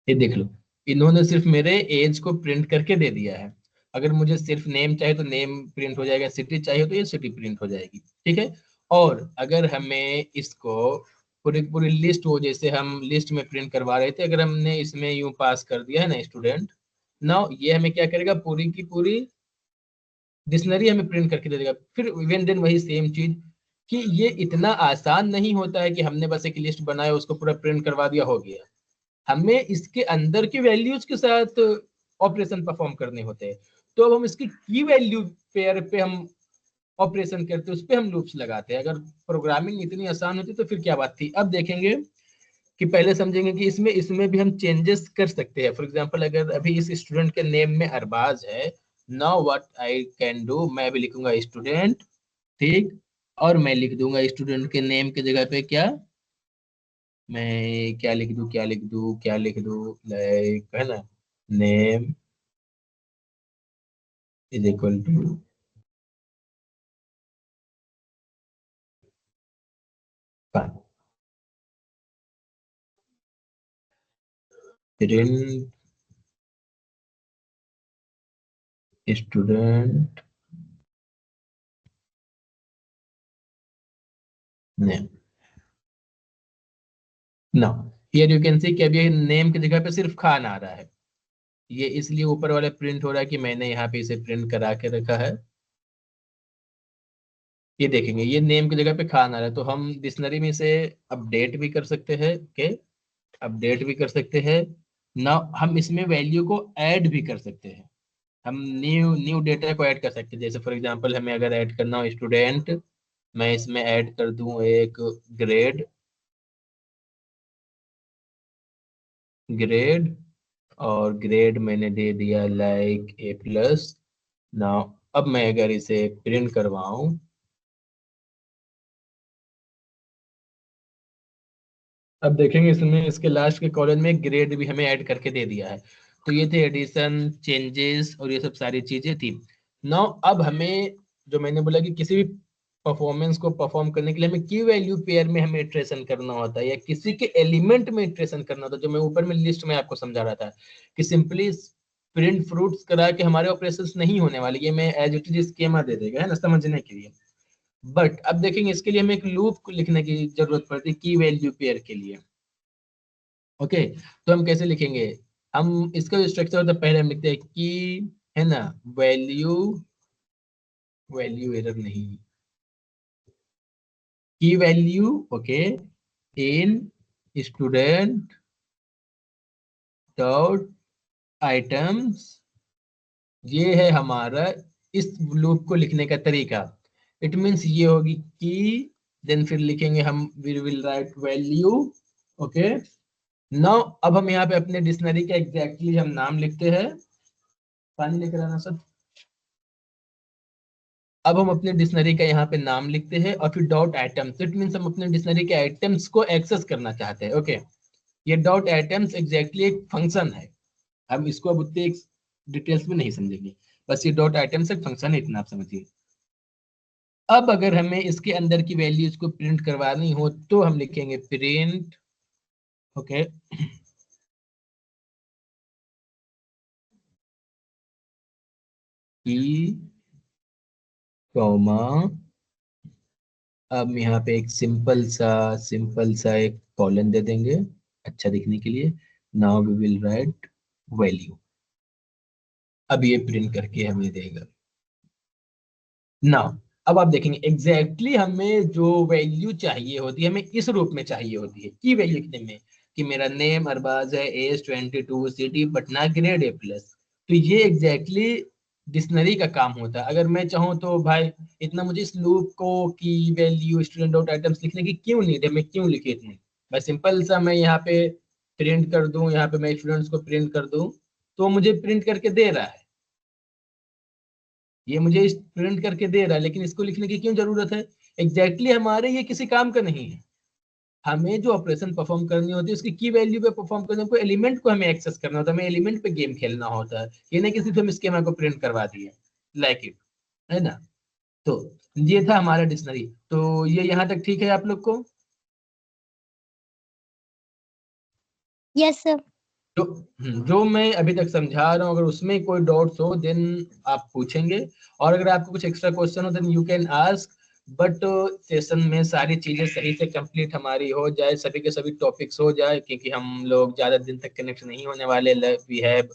ये देख लो, इन्होंने सिर्फ मेरे एज को प्रिंट करके दे दिया है। अगर मुझे सिर्फ नेम चाहिए तो नेम प्रिंट हो जाएगा, सिटी चाहिए तो ये सिटी प्रिंट हो जाएगी, ठीक है। और अगर हमें इसको पूरी पूरी लिस्ट हो, जैसे हम लिस्ट में प्रिंट करवा रहे थे, अगर हमने इसमें यूं पास कर दिया है ना स्टूडेंट, नाउ ये हमें क्या करेगा, पूरी की पूरी डिक्शनरी हमें प्रिंट करके दे देगा। फिर इवन देन वही सेम चीज, कि ये इतना आसान नहीं होता है कि हमने बस एक लिस्ट बनाया उसको पूरा प्रिंट करवा दिया हो गया। हमें इसके अंदर की वैल्यूज के साथ ऑपरेशन परफॉर्म करने होते हैं। तो अब हम इसकी की वैल्यू पेयर पे हम ऑपरेशन करते हैं, उस पे हम लूप्स लगाते हैं। अगर प्रोग्रामिंग इतनी आसान होती तो फिर क्या बात थी। अब देखेंगे कि पहले समझेंगे कि इसमें इसमें भी हम चेंजेस कर सकते हैं। फॉर एग्जांपल अगर अभी इस स्टूडेंट के नेम में अरबाज है, now what I can do, मैं भी लिखूंगा स्टूडेंट, ठीक, और मैं लिख दूंगा स्टूडेंट के नेम की जगह पे क्या, मैं क्या लिख दूं, क्या लिख दूं, क्या लिख दूं, लाइक है ना, name is equal to print student name. Now here you can see कि अभी नेम की जगह पे सिर्फ खान आ रहा है। ये इसलिए ऊपर वाला प्रिंट हो रहा है कि मैंने यहाँ पे इसे प्रिंट करा के रखा है। ये देखेंगे ये नेम की जगह पे खान आ रहा है, तो हम डिक्शनरी में इसे अपडेट भी कर सकते हैं, ओके, अपडेट भी कर सकते हैं ना। हम इसमें वैल्यू को ऐड भी कर सकते हैं, हम न्यू न्यू डेटा को ऐड कर सकते हैं। जैसे फॉर एग्जांपल हमें अगर ऐड करना हो स्टूडेंट, मैं इसमें ऐड कर दूं एक ग्रेड, ग्रेड, और ग्रेड मैंने दे दिया लाइक A+। नाउ अब मैं अगर इसे प्रिंट करवाऊं, अब देखेंगे इसमें इसके लास्ट के कॉलम में ग्रेड भी हमें ऐड करके दे दिया है। तो ये थे एडिशन, चेंजेस और ये सब सारी चीजें थी। नाउ अब हमें, जो मैंने बोला कि किसी भी परफॉर्मेंस को परफॉर्म करने के लिए हमें की वैल्यू पेयर में हमें इटरेशन करना होता है, या किसी के एलिमेंट में इटरेशन करना होता है। जो मैं ऊपर में लिस्ट में आपको समझा रहा था कि सिंपली प्रिंट फ्रूट्स करा के हमारे ऑपरेशंस नहीं होने वाले, ये मैं एज इट इज स्कीमा दे देगा, है ना, समझने के लिए। बट अब देखेंगे इसके लिए हमें एक लूप लिखने की जरूरत पड़ती है की वैल्यू पेयर के लिए, ओके। तो हम कैसे लिखेंगे, हम इसका जो स्ट्रक्चर होता है पहले हम लिखते हैं की, है ना, वैल्यू, वैल्यू एरर नहीं, की वैल्यू, ओके, इन स्टूडेंट डॉट आइटम्स। ये है हमारा इस लूप को लिखने का तरीका। इट मीन्स ये होगी की, देन फिर लिखेंगे हम we will write value, okay. Now अब हम यहाँ पे अपने डिक्शनरी का एग्जैक्टली हम नाम लिखते हैं, पानी लेकर आना सर। अब हम अपने डिक्शनरी का यहाँ पे नाम लिखते हैं और फिर डॉट आइटम्स, इट मीन्स हम अपने डिक्शनरी के आइटम्स को एक्सेस करना चाहते हैं, ओके। ये डॉट आइटम्स एग्जैक्टली एक फंक्शन है, हम इसको अब उतने डिटेल्स में नहीं समझेंगे, बस ये डॉट आइटम्स एक फंक्शन है, इतना आप समझिए। अब अगर हमें इसके अंदर की वैल्यूज को प्रिंट करवानी हो तो हम लिखेंगे प्रिंट, ओके, की कॉमा, अब यहाँ पे एक सिंपल सा एक कॉलन दे देंगे अच्छा दिखने के लिए। Now we will write value, अब ये प्रिंट करके हमें देगा। नाउ अब आप देखेंगे एग्जैक्टली हमें जो वैल्यू चाहिए होती है हमें इस रूप में चाहिए होती है की वैल्यू लिखने में, कि मेरा नेम अरबाज है, age 22, city Patna, grade A+। तो ये एग्जैक्टली डिक्शनरी का काम होता है। अगर मैं चाहूँ तो भाई इतना मुझे इस लूप को की वैल्यू स्टूडेंट डॉट आइटम्स लिखने की क्यों नीड है, मैं क्यों लिखे इतने, बस सिंपल सा मैं यहाँ पे प्रिंट कर दूं, यहाँ पे मैं स्टूडेंट्स को प्रिंट कर दूं तो मुझे प्रिंट करके दे रहा है, ये मुझे प्रिंट करके दे रहा है, लेकिन इसको लिखने की क्यों जरूरत है, एग्जैक्टली हमारे ये किसी काम का नहीं है। हमें जो ऑपरेशन परफॉर्म करनी होती है उसकी की वैल्यू पे परफॉर्म करने को, एलिमेंट को हमें एक्सेस करना होता है, हमें एलिमेंट पे गेम खेलना होता है, ये नहीं कि सिर्फ हम स्कीमा को प्रिंट करवा दिए लाइक इट, है ना। तो ये था हमारा डिक्शनरी। तो ये यहाँ तक ठीक है आप लोग को? Yes sir. जो मैं अभी तक समझा रहा हूँ, अगर उसमें कोई डाउट्स हो देन आप पूछेंगे, और अगर आपको कुछ एक्स्ट्रा क्वेश्चन हो then you can ask. But session में सारी चीजें सही से कंप्लीट हमारी हो जाए, सभी के सभी टॉपिक्स हो जाए, क्योंकि हम लोग ज्यादा दिन तक कनेक्ट नहीं होने वाले। वी हैव,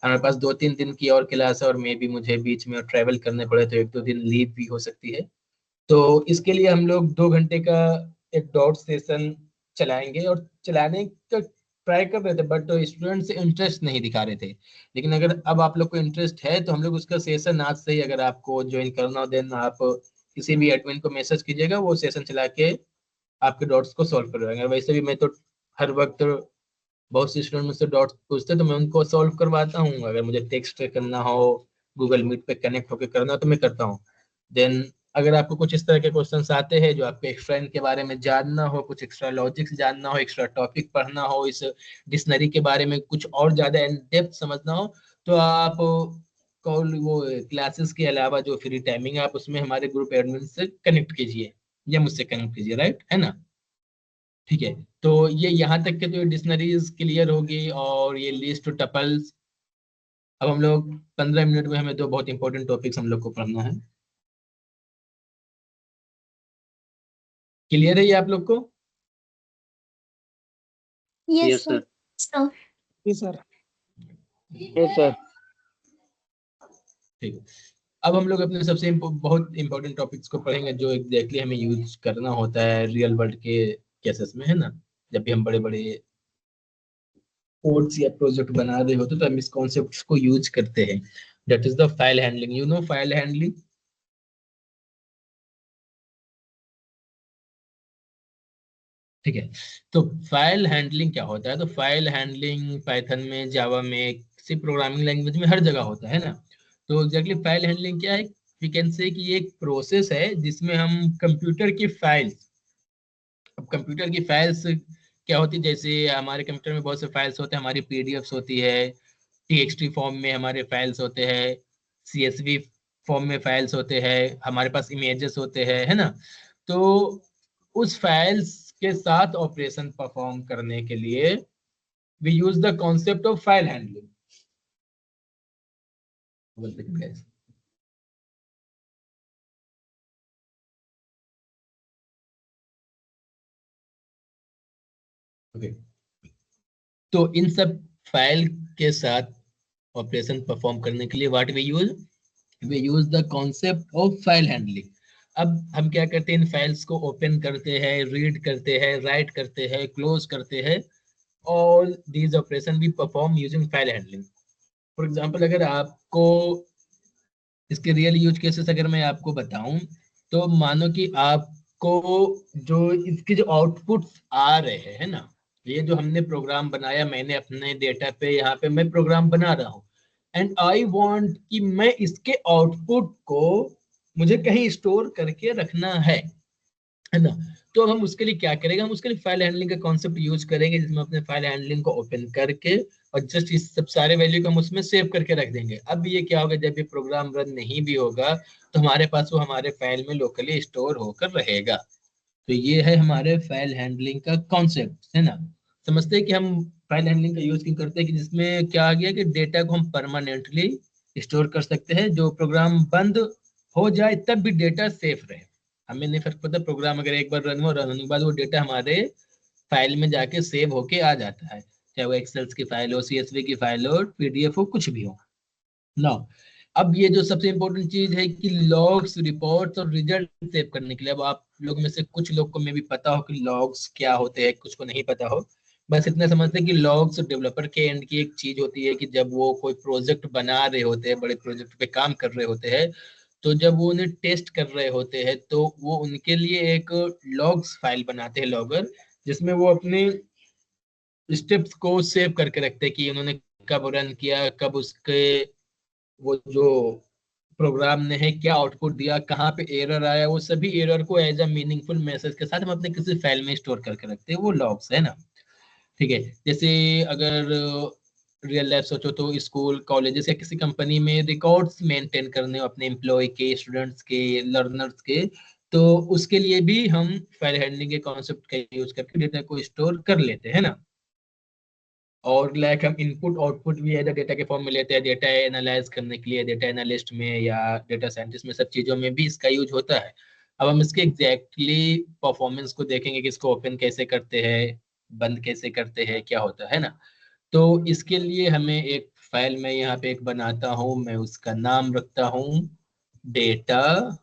हमारे पास 2-3 दिन की और क्लास है, और मे भी मुझे बीच में ट्रैवल करने पड़े तो 1-2 दिन लीव भी हो सकती है। तो इसके लिए हम लोग 2 घंटे का एक डॉट सेशन चलाएंगे, और चलाने का ट्राई कर रहे थे, बट स्टूडेंट्स इंटरेस्ट नहीं दिखा रहे थे। लेकिन अगर अब आप लोग को इंटरेस्ट है तो हम लोग उसका सेशन आज से ही, अगर आपको ज्वाइन करना हो देन आप किसी भी एडमिन को मैसेज कीजिएगा, वो सेशन चला के आपके डॉट्स को सॉल्व करवाएंगे। वैसे भी मैं तो हर वक्त, बहुत से स्टूडेंट मुझसे डॉट्स पूछते हैं तो मैं उनको सॉल्व करवाता हूँ। अगर मुझे टेक्स्ट करना हो, गूगल मीट पे कनेक्ट होकर करना हो तो मैं करता हूँ। देन अगर आपको कुछ इस तरह के क्वेश्चंस आते हैं जो आपको एक्स्ट्रा इनके बारे में जानना हो, कुछ एक्स्ट्रा लॉजिक्स जानना हो, एक्स्ट्रा टॉपिक पढ़ना हो, इस डिक्शनरी के बारे में कुछ और ज्यादा इन डेप्थ समझना हो, तो आप कॉल, वो क्लासेस के अलावा जो फ्री टाइमिंग है आप उसमें हमारे ग्रुप एडमिन से कनेक्ट कीजिए या मुझसे कनेक्ट कीजिए, राइट है ना। ठीक है, तो ये यहाँ तक के तो डिक्शनरीज क्लियर होगी, और ये लिस्ट टपल्स। अब हम लोग 15 मिनट में हमें 2 बहुत इंपॉर्टेंट टॉपिक्स हम लोग को पढ़ना है। क्लियर है ये आप लोग को? Yes yes sir. सर। जी सर। Yes sir. ठीक है, अब हम लोग अपने सबसे बहुत इंपॉर्टेंट टॉपिक्स को पढ़ेंगे जो एग्जैक्टली हमें यूज करना होता है रियल वर्ल्ड के केसेस में, है ना। जब भी हम बड़े बड़े कोड्स या प्रोजेक्ट बना रहे होते तो हम इस कॉन्सेप्ट को यूज करते हैं। That is the file handling. You know file handling? ठीक है, तो फाइल हैंडलिंग क्या होता है? तो फाइल हैंडलिंग पाइथन में, जावा में, सी प्रोग्रामिंग लैंग्वेज में हर जगह होता है ना। तो एग्जैक्टली फाइल हैंडलिंग क्या है? वी कैन से कि ये एक प्रोसेस है जिसमें हम कंप्यूटर की फाइल्स, अब कंप्यूटर की फाइल्स क्या होती है, जैसे हमारे कंप्यूटर में बहुत से फाइल्स होते हैं, हमारी पीडीएफ्स होती है, टीएक्सटी फॉर्म में हमारे फाइल्स होते हैं, सीएसवी फॉर्म में फाइल्स होते हैं, हमारे पास इमेजेस होते हैं, है ना। तो उस फाइल्स के साथ ऑपरेशन परफॉर्म करने के लिए we use the concept of file handling. Okay, तो इन सब फाइल के साथ ऑपरेशन परफॉर्म करने के लिए what we use the concept of file handling. अब हम क्या करते हैं, इन फाइल्स को ओपन करते हैं, रीड करते हैं, राइट करते हैं, क्लोज करते हैं। All these operation we perform using file handling. For example, अगर आपको इसके रियल यूज केसेस अगर मैं आपको बताऊं, तो मानो कि आपको जो इसके जो आउटपुट्स आ रहे हैं ना, ये जो हमने प्रोग्राम बनाया, मैंने अपने डेटा पे यहाँ पे मैं प्रोग्राम बना रहा हूँ, एंड आई वांट कि मैं इसके आउटपुट को मुझे कहीं स्टोर करके रखना है ना। तो हम उसके लिए क्या करेंगे, हम उसके लिए फाइल हैंडलिंग का कॉन्सेप्ट यूज करेंगे, जिसमें अपने फाइल हैंडलिंग को ओपन करके और जस्ट इस सब सारे वैल्यू को हम उसमें सेव करके रख देंगे। अब ये क्या होगा, जब ये प्रोग्राम रन नहीं भी होगा तो हमारे पास वो हमारे फाइल में लोकली स्टोर होकर रहेगा। तो ये है हमारे फाइल हैंडलिंग का कॉन्सेप्ट, है ना। समझते हैं कि हम फाइल हैंडलिंग का यूज क्यों करते हैं, कि जिसमें क्या आ गया कि डेटा को हम परमानेंटली स्टोर कर सकते हैं, जो प्रोग्राम बंद हो जाए तब भी डेटा सेफ रहे। हमें नहीं फर्क पड़ता, प्रोग्राम अगर एक बार रन होने के बाद वो डेटा हमारे फाइल में जाके सेव होके आ जाता है, चाहे वो एक्सेल्स की फाइल हो, सीएसवी की फाइल हो, पीडीएफ हो, कुछ भी हो ना। अब ये जो सबसे इम्पोर्टेंट चीज है कि लॉग्स, रिपोर्ट्स और रिजल्ट सेव करने के लिए, अब आप लोग में से कुछ लोग को मे भी पता हो कि लॉग्स क्या होते हैं, कुछ को नहीं पता हो। बस इतना समझते हैं कि लॉग्स डेवलपर के एंड की एक चीज होती है कि जब वो कोई प्रोजेक्ट बना रहे होते हैं, बड़े प्रोजेक्ट पे काम कर रहे होते हैं, तो जब वो उन्हें टेस्ट कर रहे होते हैं तो वो उनके लिए एक लॉग्स फाइल बनाते हैं लॉगर, जिसमें वो अपने स्टेप्स को सेव करके रखते हैं कि उन्होंने कब रन किया, कब उसके वो जो प्रोग्राम ने है क्या आउटपुट दिया, कहाँ पे एरर आया, वो सभी एरर को एज अ मीनिंगफुल मैसेज के साथ हम अपने किसी फाइल में स्टोर करके रखते हैं, वो लॉग्स है ना। ठीक है, जैसे अगर रियल लाइफ सोचो तो स्कूल, कॉलेजेस या किसी कंपनी में रिकॉर्ड्स मेंटेन करने हो अपने एम्प्लॉय के, स्टूडेंट्स के, लर्नर्स के, तो उसके लिए भी हम फाइल हैंडलिंग के कॉन्सेप्ट का यूज करके डेटा को स्टोर कर लेते हैं ना। और लाइक हम इनपुट आउटपुट भी एज डेटा के फॉर्म में लेते हैं, डेटा एनालाइज करने के लिए, डेटा एनालिस्ट में या डेटा साइंटिस्ट में, सब चीज़ों में भी इसका यूज होता है। अब हम इसके एग्जैक्टली परफॉर्मेंस को देखेंगे कि इसको ओपन कैसे करते हैं, बंद कैसे करते हैं, क्या होता है ना। तो इसके लिए हमें एक फाइल मैं यहाँ पे एक बनाता हूँ, मैं उसका नाम रखता हूँ data.txt।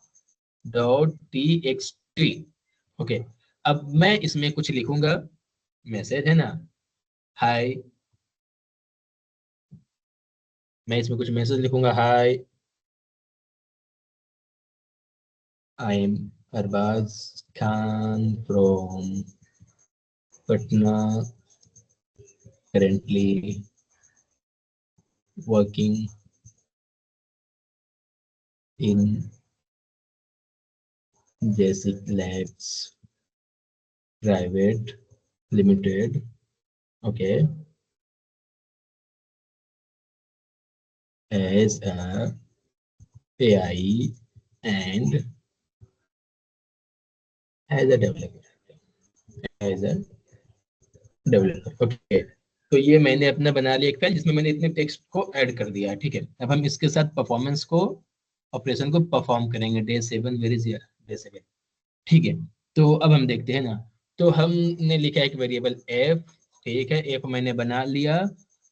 ओके, अब मैं इसमें कुछ लिखूंगा, मैसेज है ना, हाय, मैं इसमें कुछ मैसेज लिखूंगा, hi I am Arbaz Khan from Patna, currently working in Jessic Labs Private Limited, okay, as a AI and as a developer, okay। तो ये मैंने अपना बना लिया एक फाइल जिसमें मैंने इतने टेक्स्ट को ऐड कर दिया, ठीक है। अब हम इसके साथ परफॉर्मेंस को, ऑपरेशन को परफॉर्म करेंगे। डे 7, वेयर इज डे 7, ठीक है। तो अब हम देखते हैं ना, तो हमने लिखा एक वेरिएबल f, ठीक है, f मैंने बना लिया।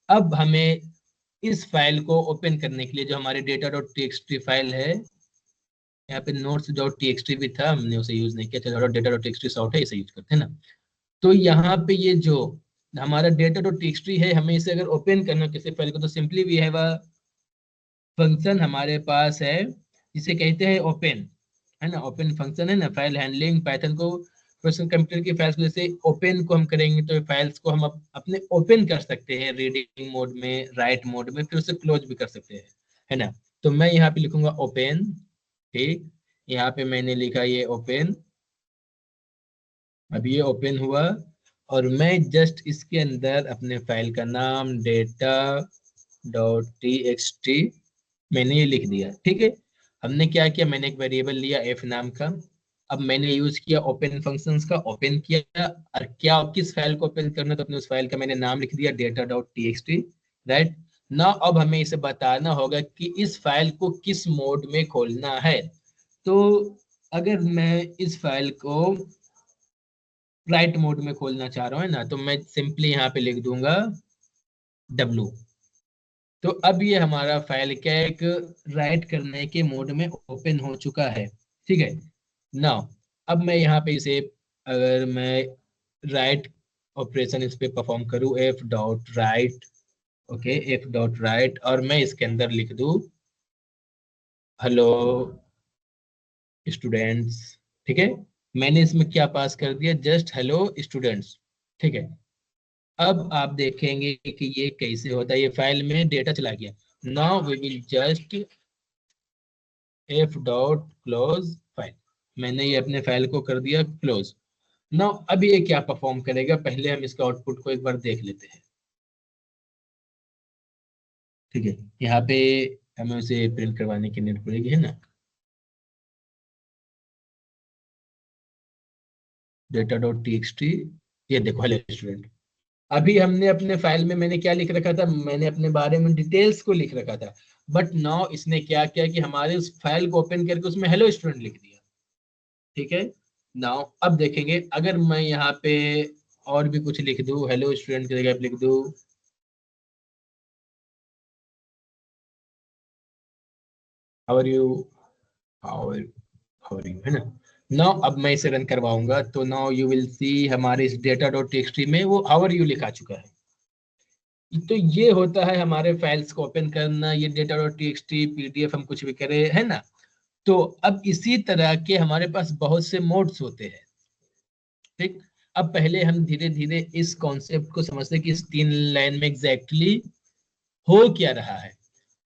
अब हमें इस फाइल को ओपन करने के लिए जो हमारे data.txt फाइल है, यहाँ पे notes.txt भी था, हमने उसे यूज नहीं किया, चलो data.txt शॉर्ट है, इसे यूज करते हैं ना। तो यहाँ पे ये जो हमारा data.txt है, हमें इसे अगर ओपन करना किसी फाइल को, तो simply we have a function हमारे पास है जिसे कहते हैं ओपन, है ना। ओपन फंक्शन है ना, फाइल हैंडलिंग पाइथन को, पर्सनल कंप्यूटर की फाइल्स को जैसे ओपन को हम करेंगे तो फाइल्स को हम अपने ओपन कर सकते हैं रीडिंग मोड में, राइट मोड में, फिर उसे क्लोज भी कर सकते हैं, है ना। तो मैं यहाँ पे लिखूंगा ओपन, ठीक, यहाँ पे मैंने लिखा ये ओपन, अब ये ओपन हुआ और मैं जस्ट इसके अंदर अपने फाइल का नाम data.txt मैंने ये लिख दिया, ठीक है। हमने क्या किया, मैंने एक वेरिएबल लिया f नाम का, अब मैंने यूज किया ओपन फंक्शंस का, ओपन किया, और क्या किस फाइल को ओपन करना, तो अपने उस फाइल का मैंने नाम लिख दिया data.txt, राइट ना। अब हमें इसे बताना होगा कि इस फाइल को किस मोड में खोलना है। तो अगर मैं इस फाइल को राइट मोड में खोलना चाह रहा हूँ ना, तो मैं सिंपली यहाँ पे लिख दूंगा W। तो अब ये हमारा फाइल क्या एक राइट करने के मोड में ओपन हो चुका है, ठीक है। नाउ अब मैं यहाँ पे इसे, अगर मैं राइट ऑपरेशन इस पे परफॉर्म करूँ, f.write, ओके, f.write, और मैं इसके अंदर लिख दूँ हेलो स्टूडेंट्स, ठीक है। मैंने इसमें क्या पास कर दिया, जस्ट हेलो स्टूडेंट्स, ठीक है। अब आप देखेंगे कि ये कैसे होता है, ये फाइल में डेटा चला गया। Now we will just f.close file, मैंने ये अपने फाइल को कर दिया क्लोज। नाउ अब ये क्या परफॉर्म करेगा, पहले हम इसका आउटपुट को एक बार देख लेते हैं, ठीक है। यहाँ पे हमें उसे प्रिंट करवाने की नीड पड़ेगी, है ना, data.txt, ये देखो हेलो स्टूडेंट। अभी हमने अपने फाइल में मैंने क्या लिख रखा था, मैंने अपने बारे में डिटेल्स को लिख रखा था, बट नाउ इसने क्या किया कि हमारे उस फाइल को ओपन करके उसमें हेलो स्टूडेंट लिख दिया, ठीक है। नाउ अब देखेंगे, अगर मैं यहाँ पे और भी कुछ लिख दूं, हेलो स्टूडेंट की जगह पे लिख दूं how are you, how are you, है ना। नाउ अब मैं इसे रन करवाऊंगा, तो नाउ यू विल सी हमारे इस data.txt में वो हाउ आर यू लिखा चुका है। तो ये होता है हमारे फाइल्स को ओपन करना, ये data.txt PDF हम कुछ भी करें, है ना। तो अब इसी तरह के हमारे पास बहुत से मोड्स होते हैं, ठीक। अब पहले हम धीरे धीरे इस कॉन्सेप्ट को समझते हैं कि इस 3 लाइन में एग्जैक्टली हो क्या रहा है।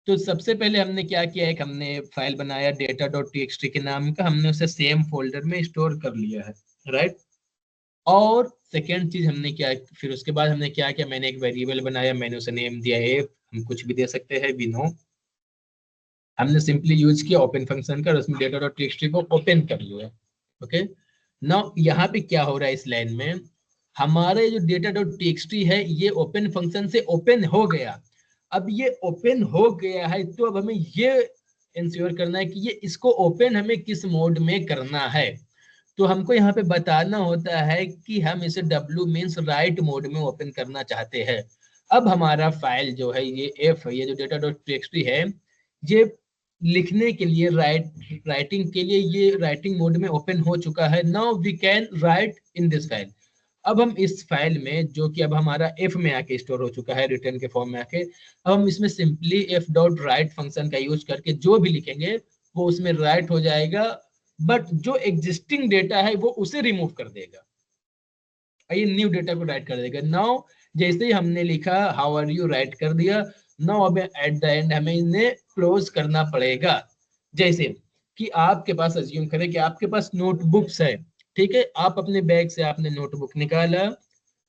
तो सबसे पहले हमने क्या किया, एक हमने फाइल बनाया data.txt के नाम का, हमने उसे सेम फोल्डर में स्टोर कर लिया है, राइट। और सेकेंड चीज हमने क्या, फिर उसके बाद हमने क्या किया, मैंने एक वेरिएबल बनाया, मैंने उसे नेम दिया f, हम कुछ भी दे सकते हैं, वी नो। हमने सिंपली यूज किया ओपन फंक्शन का, उसमें data.txt को ओपन कर लिया, ओके। नाउ यहाँ पे क्या हो रहा है इस लाइन में, हमारा ये जो डेटा डॉट टीएक्सटी है ये ओपन फंक्शन से ओपन हो गया। अब ये ओपन हो गया है तो अब हमें ये इंश्योर करना है कि ये इसको ओपन हमें किस मोड में करना है। तो हमको यहाँ पे बताना होता है कि हम इसे W मीन्स राइट मोड में ओपन करना चाहते हैं। अब हमारा फाइल जो है ये एफ, ये जो डेटा डॉट टीएक्सटी है, ये लिखने के लिए राइटिंग के लिए ये राइटिंग मोड में ओपन हो चुका है। Now we can write in this file. अब हम इस फाइल में, जो कि अब हमारा एफ में आके स्टोर हो चुका है, रिटर्न के फॉर्म में आके, अब हम इसमें simply F dot right function का यूज करके जो भी लिखेंगे वो उसमें राइट हो जाएगा, बट जो एग्जिस्टिंग डेटा है वो उसे रिमूव कर देगा, ये न्यू डेटा को राइट कर देगा। नाउ जैसे ही हमने लिखा हाउ आर यू राइट कर दिया, नाउ अब एट द एंड हमें इन्हें क्लोज करना पड़ेगा। जैसे कि आपके पास, अज्यूम करें कि आपके पास नोटबुक्स है, ठीक है, आप अपने बैग से आपने नोटबुक निकाला,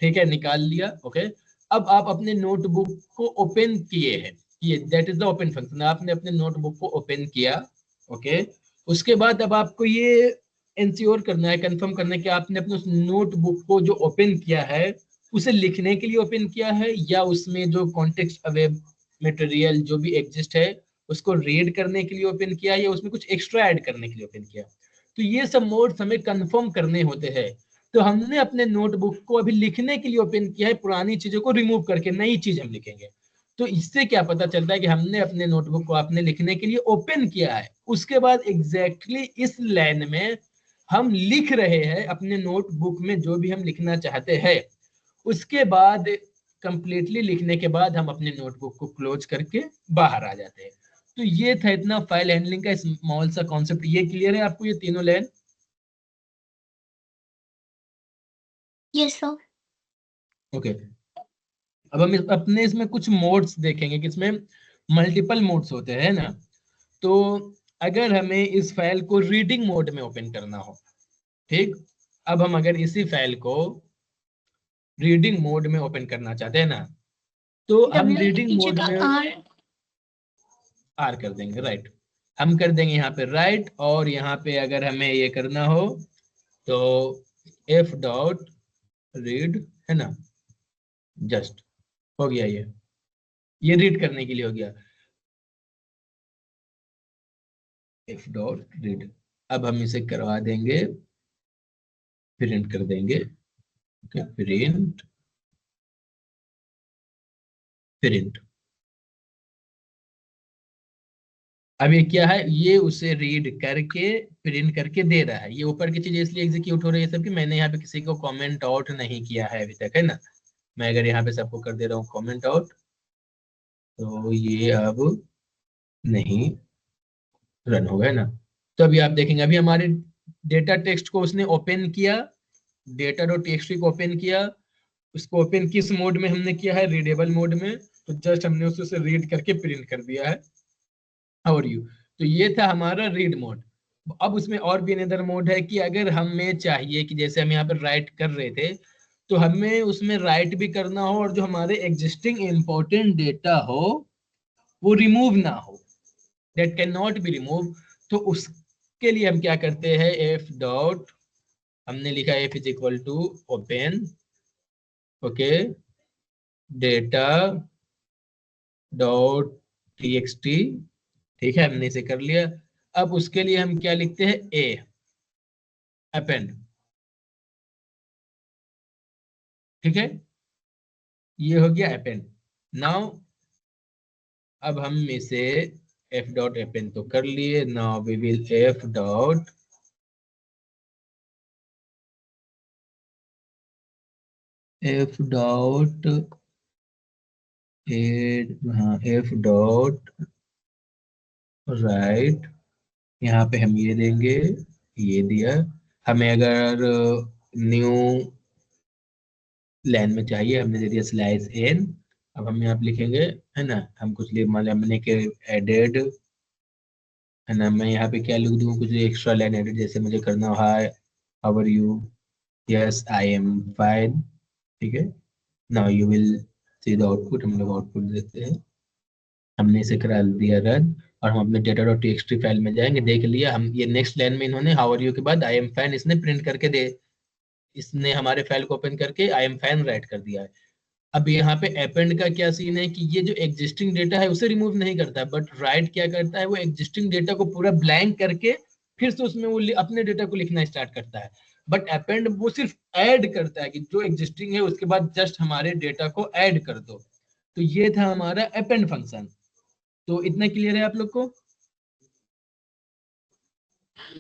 ठीक है, निकाल लिया, ओके। अब आप अपने नोटबुक को ओपन किए हैं, ये that is the open function, आपने अपने नोटबुक को ओपन किया, ओके। उसके बाद अब आपको ये इंश्योर करना है, कंफर्म करना है कि आपने अपने उस नोटबुक को जो ओपन किया है उसे लिखने के लिए ओपन किया है, या उसमें जो कॉन्टेक्स्ट अवे मटेरियल जो भी एग्जिस्ट है उसको रीड करने के लिए ओपन किया, या उसमें कुछ एक्स्ट्रा ऐड करने के लिए ओपन किया। तो ये सब मोड्स हमें कंफर्म करने होते हैं। तो हमने अपने नोटबुक को अभी लिखने के लिए ओपन किया है, पुरानी चीजों को रिमूव करके नई चीज हम लिखेंगे। तो इससे क्या पता चलता है कि हमने अपने नोटबुक को आपने लिखने के लिए ओपन किया है। उसके बाद एग्जैक्टली इस लाइन में हम लिख रहे हैं अपने नोटबुक में जो भी हम लिखना चाहते हैं। उसके बाद कंप्लीटली लिखने के बाद हम अपने नोटबुक को क्लोज करके बाहर आ जाते हैं। तो ये था इतना फाइल हैंडलिंग का स्मॉल सा कॉन्सेप्ट। ये क्लियर है आपको, ये तीनों लाइन? Yes sir. ओके, अब हम अपने इसमें कुछ मोड्स देखेंगे कि इसमें मल्टीपल मोड्स होते हैं ना। तो अगर हमें इस फाइल को रीडिंग मोड में ओपन करना हो, ठीक, अब हम अगर इसी फाइल को रीडिंग मोड में ओपन करना चाहते हैं ना, तो हम W रीडिंग की मोड जगह में R। आर कर देंगे, राइट। हम कर देंगे यहाँ पे राइट, और यहाँ पे अगर हमें ये करना हो तो एफ डॉट रीड, है ना, जस्ट हो गया, ये रीड करने के लिए हो गया, एफ डॉट रीड। अब हम इसे करवा देंगे, प्रिंट कर देंगे, ओके, प्रिंट प्रिंट। अब ये क्या है, ये उसे रीड करके प्रिंट करके दे रहा है। ये ऊपर की चीजें इसलिए एग्जीक्यूट हो रही है सब कि मैंने यहाँ पे किसी को कमेंट आउट नहीं किया है अभी तक, है ना। मैं अगर यहाँ पे सबको कर दे रहा हूँ कमेंट आउट, तो ये अब नहीं रन होगा, है ना। तो अभी आप देखेंगे, अभी हमारे डेटा टेक्स्ट को उसने ओपन किया, डेटा डॉट टेक्स्ट को ओपन किया। उसको ओपन किस मोड में हमने किया है, रीडेबल मोड में। तो जस्ट हमने उसे रीड करके प्रिंट कर दिया है, और यू। तो ये था हमारा रीड मोड। अब उसमें और भी अनदर मोड है कि अगर हमें चाहिए कि जैसे हम यहाँ पर राइट कर रहे थे, तो हमें उसमें राइट भी करना हो और जो हमारे एग्जिस्टिंग इंपॉर्टेंट डेटा हो वो रिमूव ना हो, that can not be remove. तो उसके लिए हम क्या करते हैं, एफ डॉट, हमने लिखा F is equal to open, okay, data dot TXT, ठीक है, हमने इसे कर लिया। अब उसके लिए हम क्या लिखते हैं, ए अपेंड, ठीक है, ये हो गया अपेंड। नाउ अब हम इसे एफ डॉट अपेंड तो कर लिए, now we will F dot F dot write, यहाँ पे हम ये देंगे, ये दिया। हमें अगर न्यू लाइन में चाहिए, हमने दे दिया स्लाइस एन। अब हम यहाँ पे लिखेंगे, है ना, हम कुछ मान लिया हमने के एडेड, है ना, मैं यहाँ पे क्या लिख दूँ, कुछ एक्स्ट्रा लाइन एडेड, जैसे मुझे करना, hi how are you, yes I am fine, ठीक है। Now you will see the output, हम लोग आउटपुट देते हैं। हमने इसे करा दिया रन, और हम अपने डेटा डॉट टीएक्सटी फाइल में जाएंगे, देख लिया हम, ये नेक्स्ट लाइन में इन्होंने हाउ आर यू के बाद आई एम फाइन इसने प्रिंट करके इसने हमारे फाइल को ओपन करके आई एम फाइन राइट कर दिया है। अब यहाँ पे अपेंड का क्या सीन है कि ये जो एग्जिस्टिंग डेटा है उसे रिमूव नहीं करता है, बट राइट क्या करता है, वो एग्जिस्टिंग डेटा को पूरा ब्लैंक करके फिर से उसमें वो अपने डेटा को लिखना स्टार्ट करता है। बट अपेंड वो सिर्फ ऐड करता है कि जो एग्जिस्टिंग है उसके बाद जस्ट हमारे डेटा को ऐड कर दो। तो ये था हमारा अपेंड फंक्शन। तो इतना क्लियर है आप लोग को?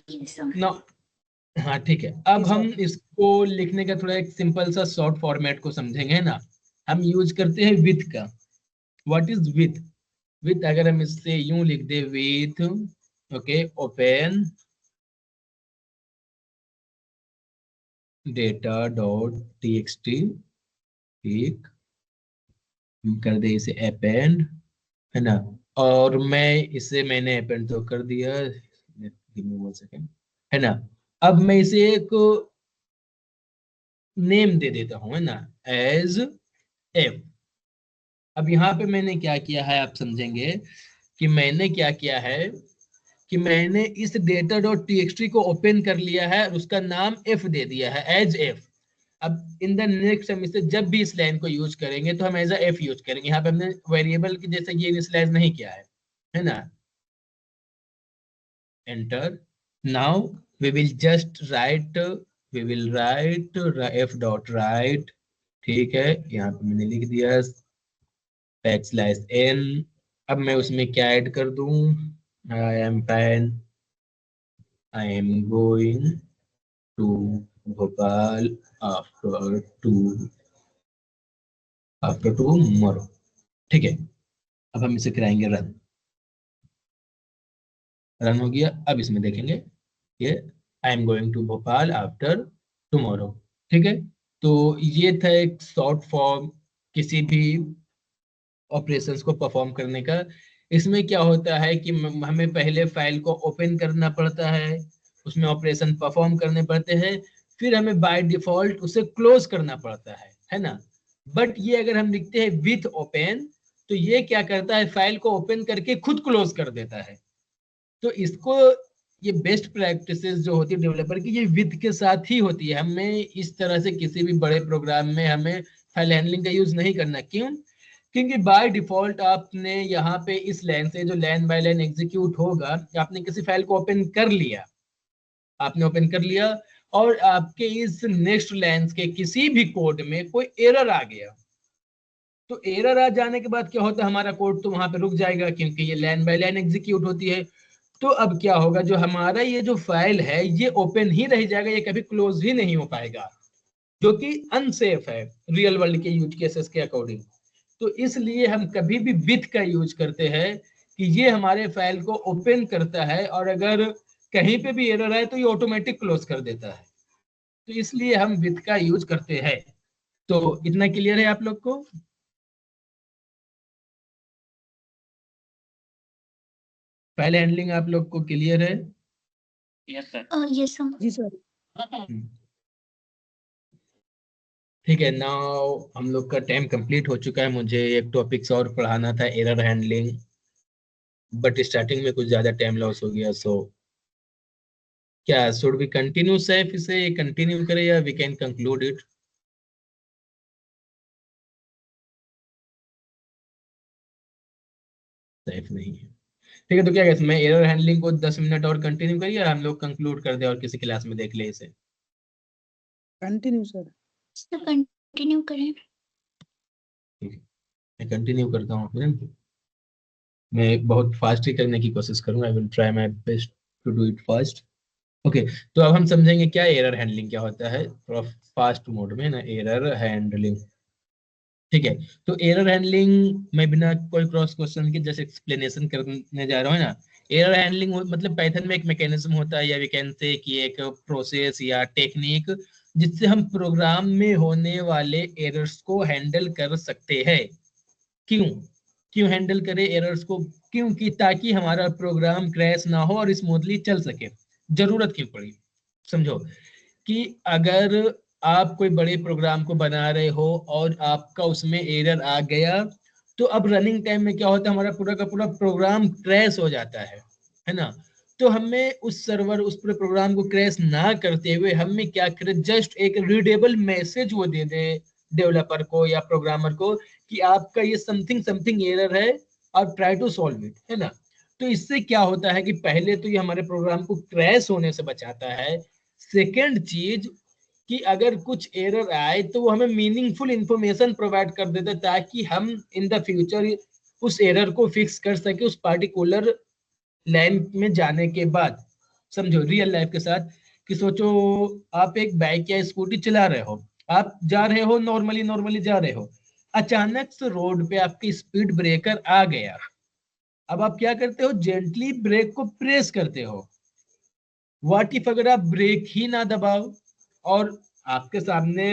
Yes, sir. ना? हाँ ठीक है। अब हम इसको लिखने का थोड़ा एक सिंपल सा शॉर्ट फॉर्मेट को समझेंगे ना। हम यूज करते हैं विथ का। What is with? विथ अगर हम इससे यूं लिख दे with, okay, open data dot txt, ठीक, हम कर दे इसे अपेंड, है ना। और मैंने अपेंड तो कर दिया, सेकेंड, है ना। अब मैं इसे एक नेम दे देता हूं, है ना, एज एफ। अब यहाँ पे मैंने क्या किया है आप समझेंगे कि मैंने क्या किया है कि मैंने इस डेटा डॉट txt को ओपन कर लिया है और उसका नाम एफ दे दिया है, एज एफ। अब इन द नेक्स्ट हम इसे जब भी इस लाइन को यूज करेंगे तो हम एज एफ यूज करेंगे। यहाँ पे हमने वेरिएबल की जैसे ये इनिशियलाइज नहीं किया है ना। Enter. Now we will just write, we will write F dot write, ठीक है, यहाँ पे मैंने लिख दिया \n। अब मैं उसमें क्या ऐड कर दूं, I am fine, I am going to Bhopal after tomorrow, ठीक है। अब हम इसे कराएंगे रन। रन हो गया। अब इसमें देखेंगे ये I am going to Bhopal after tomorrow, ठीक है। तो ये था एक शॉर्ट फॉर्म किसी भी ऑपरेशंस को परफॉर्म करने का। इसमें क्या होता है कि हमें पहले फाइल को ओपन करना पड़ता है, उसमें ऑपरेशन परफॉर्म करने पड़ते हैं, फिर हमें बाय डिफॉल्ट उसे क्लोज करना पड़ता है ना। बट ये अगर हम लिखते हैं विथ ओपन तो ये क्या करता है, फाइल को ओपन करके खुद क्लोज कर देता है। तो इसको, ये बेस्ट प्रैक्टिसेस जो होती है डेवलपर की, ये विथ के साथ ही होती है। हमें इस तरह से किसी भी बड़े प्रोग्राम में हमें फाइल हैंडलिंग का यूज नहीं करना। क्यों? क्योंकि बाय डिफॉल्ट आपने यहाँ पे इस लाइन से जो लाइन बाय लाइन एग्जीक्यूट होगा, आपने किसी फाइल को ओपन कर लिया, आपने ओपन कर लिया और आपके इस नेक्स्ट लाइन के किसी भी कोड में कोई एरर आ गया, तो एरर आ जाने के बाद क्या होता है, हमारा कोड तो वहां पे रुक जाएगा क्योंकि ये लाइन बाय लाइन एग्जीक्यूट होती है। तो अब क्या होगा, जो हमारा ये जो फाइल है ये ओपन ही रह जाएगा, ये कभी क्लोज ही नहीं हो पाएगा, जो कि अनसेफ है रियल वर्ल्ड के यूज केसेस के अकॉर्डिंग। तो इसलिए हम कभी भी विथ का यूज करते हैं कि ये हमारे फाइल को ओपन करता है और अगर कहीं पे भी एरर है तो ये ऑटोमेटिक क्लोज कर देता है। तो इसलिए हम विथ का यूज करते हैं। तो इतना क्लियर है आप लोग को? फाइल हैंडलिंग आप लोग को क्लियर है? Yes sir. Yes, sir. जी सर। ठीक है। नाउ हम लोग का टाइम कंप्लीट हो चुका है। मुझे एक टॉपिक्स और पढ़ाना था, एरर हैंडलिंग, बट स्टार्टिंग में कुछ ज्यादा टाइम लॉस हो गया। सो क्या शुड वी कंटिन्यू सैफ, इसे कंटिन्यू करें या we can conclude it? Safe नहीं है, ठीक है। तो क्या कहते हैं, मैं एरर हैंडलिंग को 10 मिनट और कंटिन्यू करिए, हम लोग कंक्लूड कर दे और किसी क्लास में देख ले इसे। Continue sir. So continue करें। मैं कंटिन्यू करता हूँ फिर। मैं बहुत फास्ट ही करने की कोशिश करूंगा। I will try my best to do it fast. Okay, तो अब हम समझेंगे क्या एरर हैंडलिंग क्या होता है, थोड़ा फास्ट मोड में ना, एरर हैंडलिंग, ठीक है। तो एरर हैंडलिंग मैं बिना कोई क्रॉस क्वेश्चन के जैसे एक्सप्लेनेशन करने जा रहा हूँ ना। एरर हैंडलिंग मतलब पाइथन में एक मैकेनिज्म होता है, या वी कैन से कि एक प्रोसेस या टेक्निक जिससे हम प्रोग्राम में होने वाले एरर्स को हैंडल कर सकते हैं। क्यों क्यों हैंडल करें एरर्स को? क्योंकि ताकि हमारा प्रोग्राम क्रैश ना हो और स्मूथली चल सके। जरूरत क्यों पड़ी? समझो कि अगर आप कोई बड़े प्रोग्राम को बना रहे हो और आपका उसमें एरर आ गया, तो अब रनिंग टाइम में क्या होता है, हमारा पूरा का पूरा प्रोग्राम क्रैश हो जाता है ना। तो हमें उस सर्वर उस पूरे प्रोग्राम को क्रैश ना करते हुए हमें क्या करें, जस्ट एक रीडेबल मैसेज वो दे दे डेवलपर को या प्रोग्रामर को कि आपका ये समथिंग समथिंग एरर है और ट्राई टू सॉल्व इट, है ना। तो इससे क्या होता है कि पहले तो ये हमारे प्रोग्राम को क्रैश होने से बचाता है। सेकेंड चीज कि अगर कुछ एरर आए तो वो हमें मीनिंगफुल इंफॉर्मेशन प्रोवाइड कर देता है ताकि हम इन द फ्यूचर उस एरर को फिक्स कर सके उस पार्टिकुलर लाइन में जाने के बाद। समझो रियल लाइफ के साथ कि सोचो आप एक बाइक या स्कूटी चला रहे हो, आप जा रहे हो नॉर्मली जा रहे हो, अचानक से रोड पे आपकी स्पीड ब्रेकर आ गया। अब आप क्या करते हो, जेंटली ब्रेक को प्रेस करते हो। व्हाट इफ अगर आप ब्रेक ही ना दबाओ और आपके सामने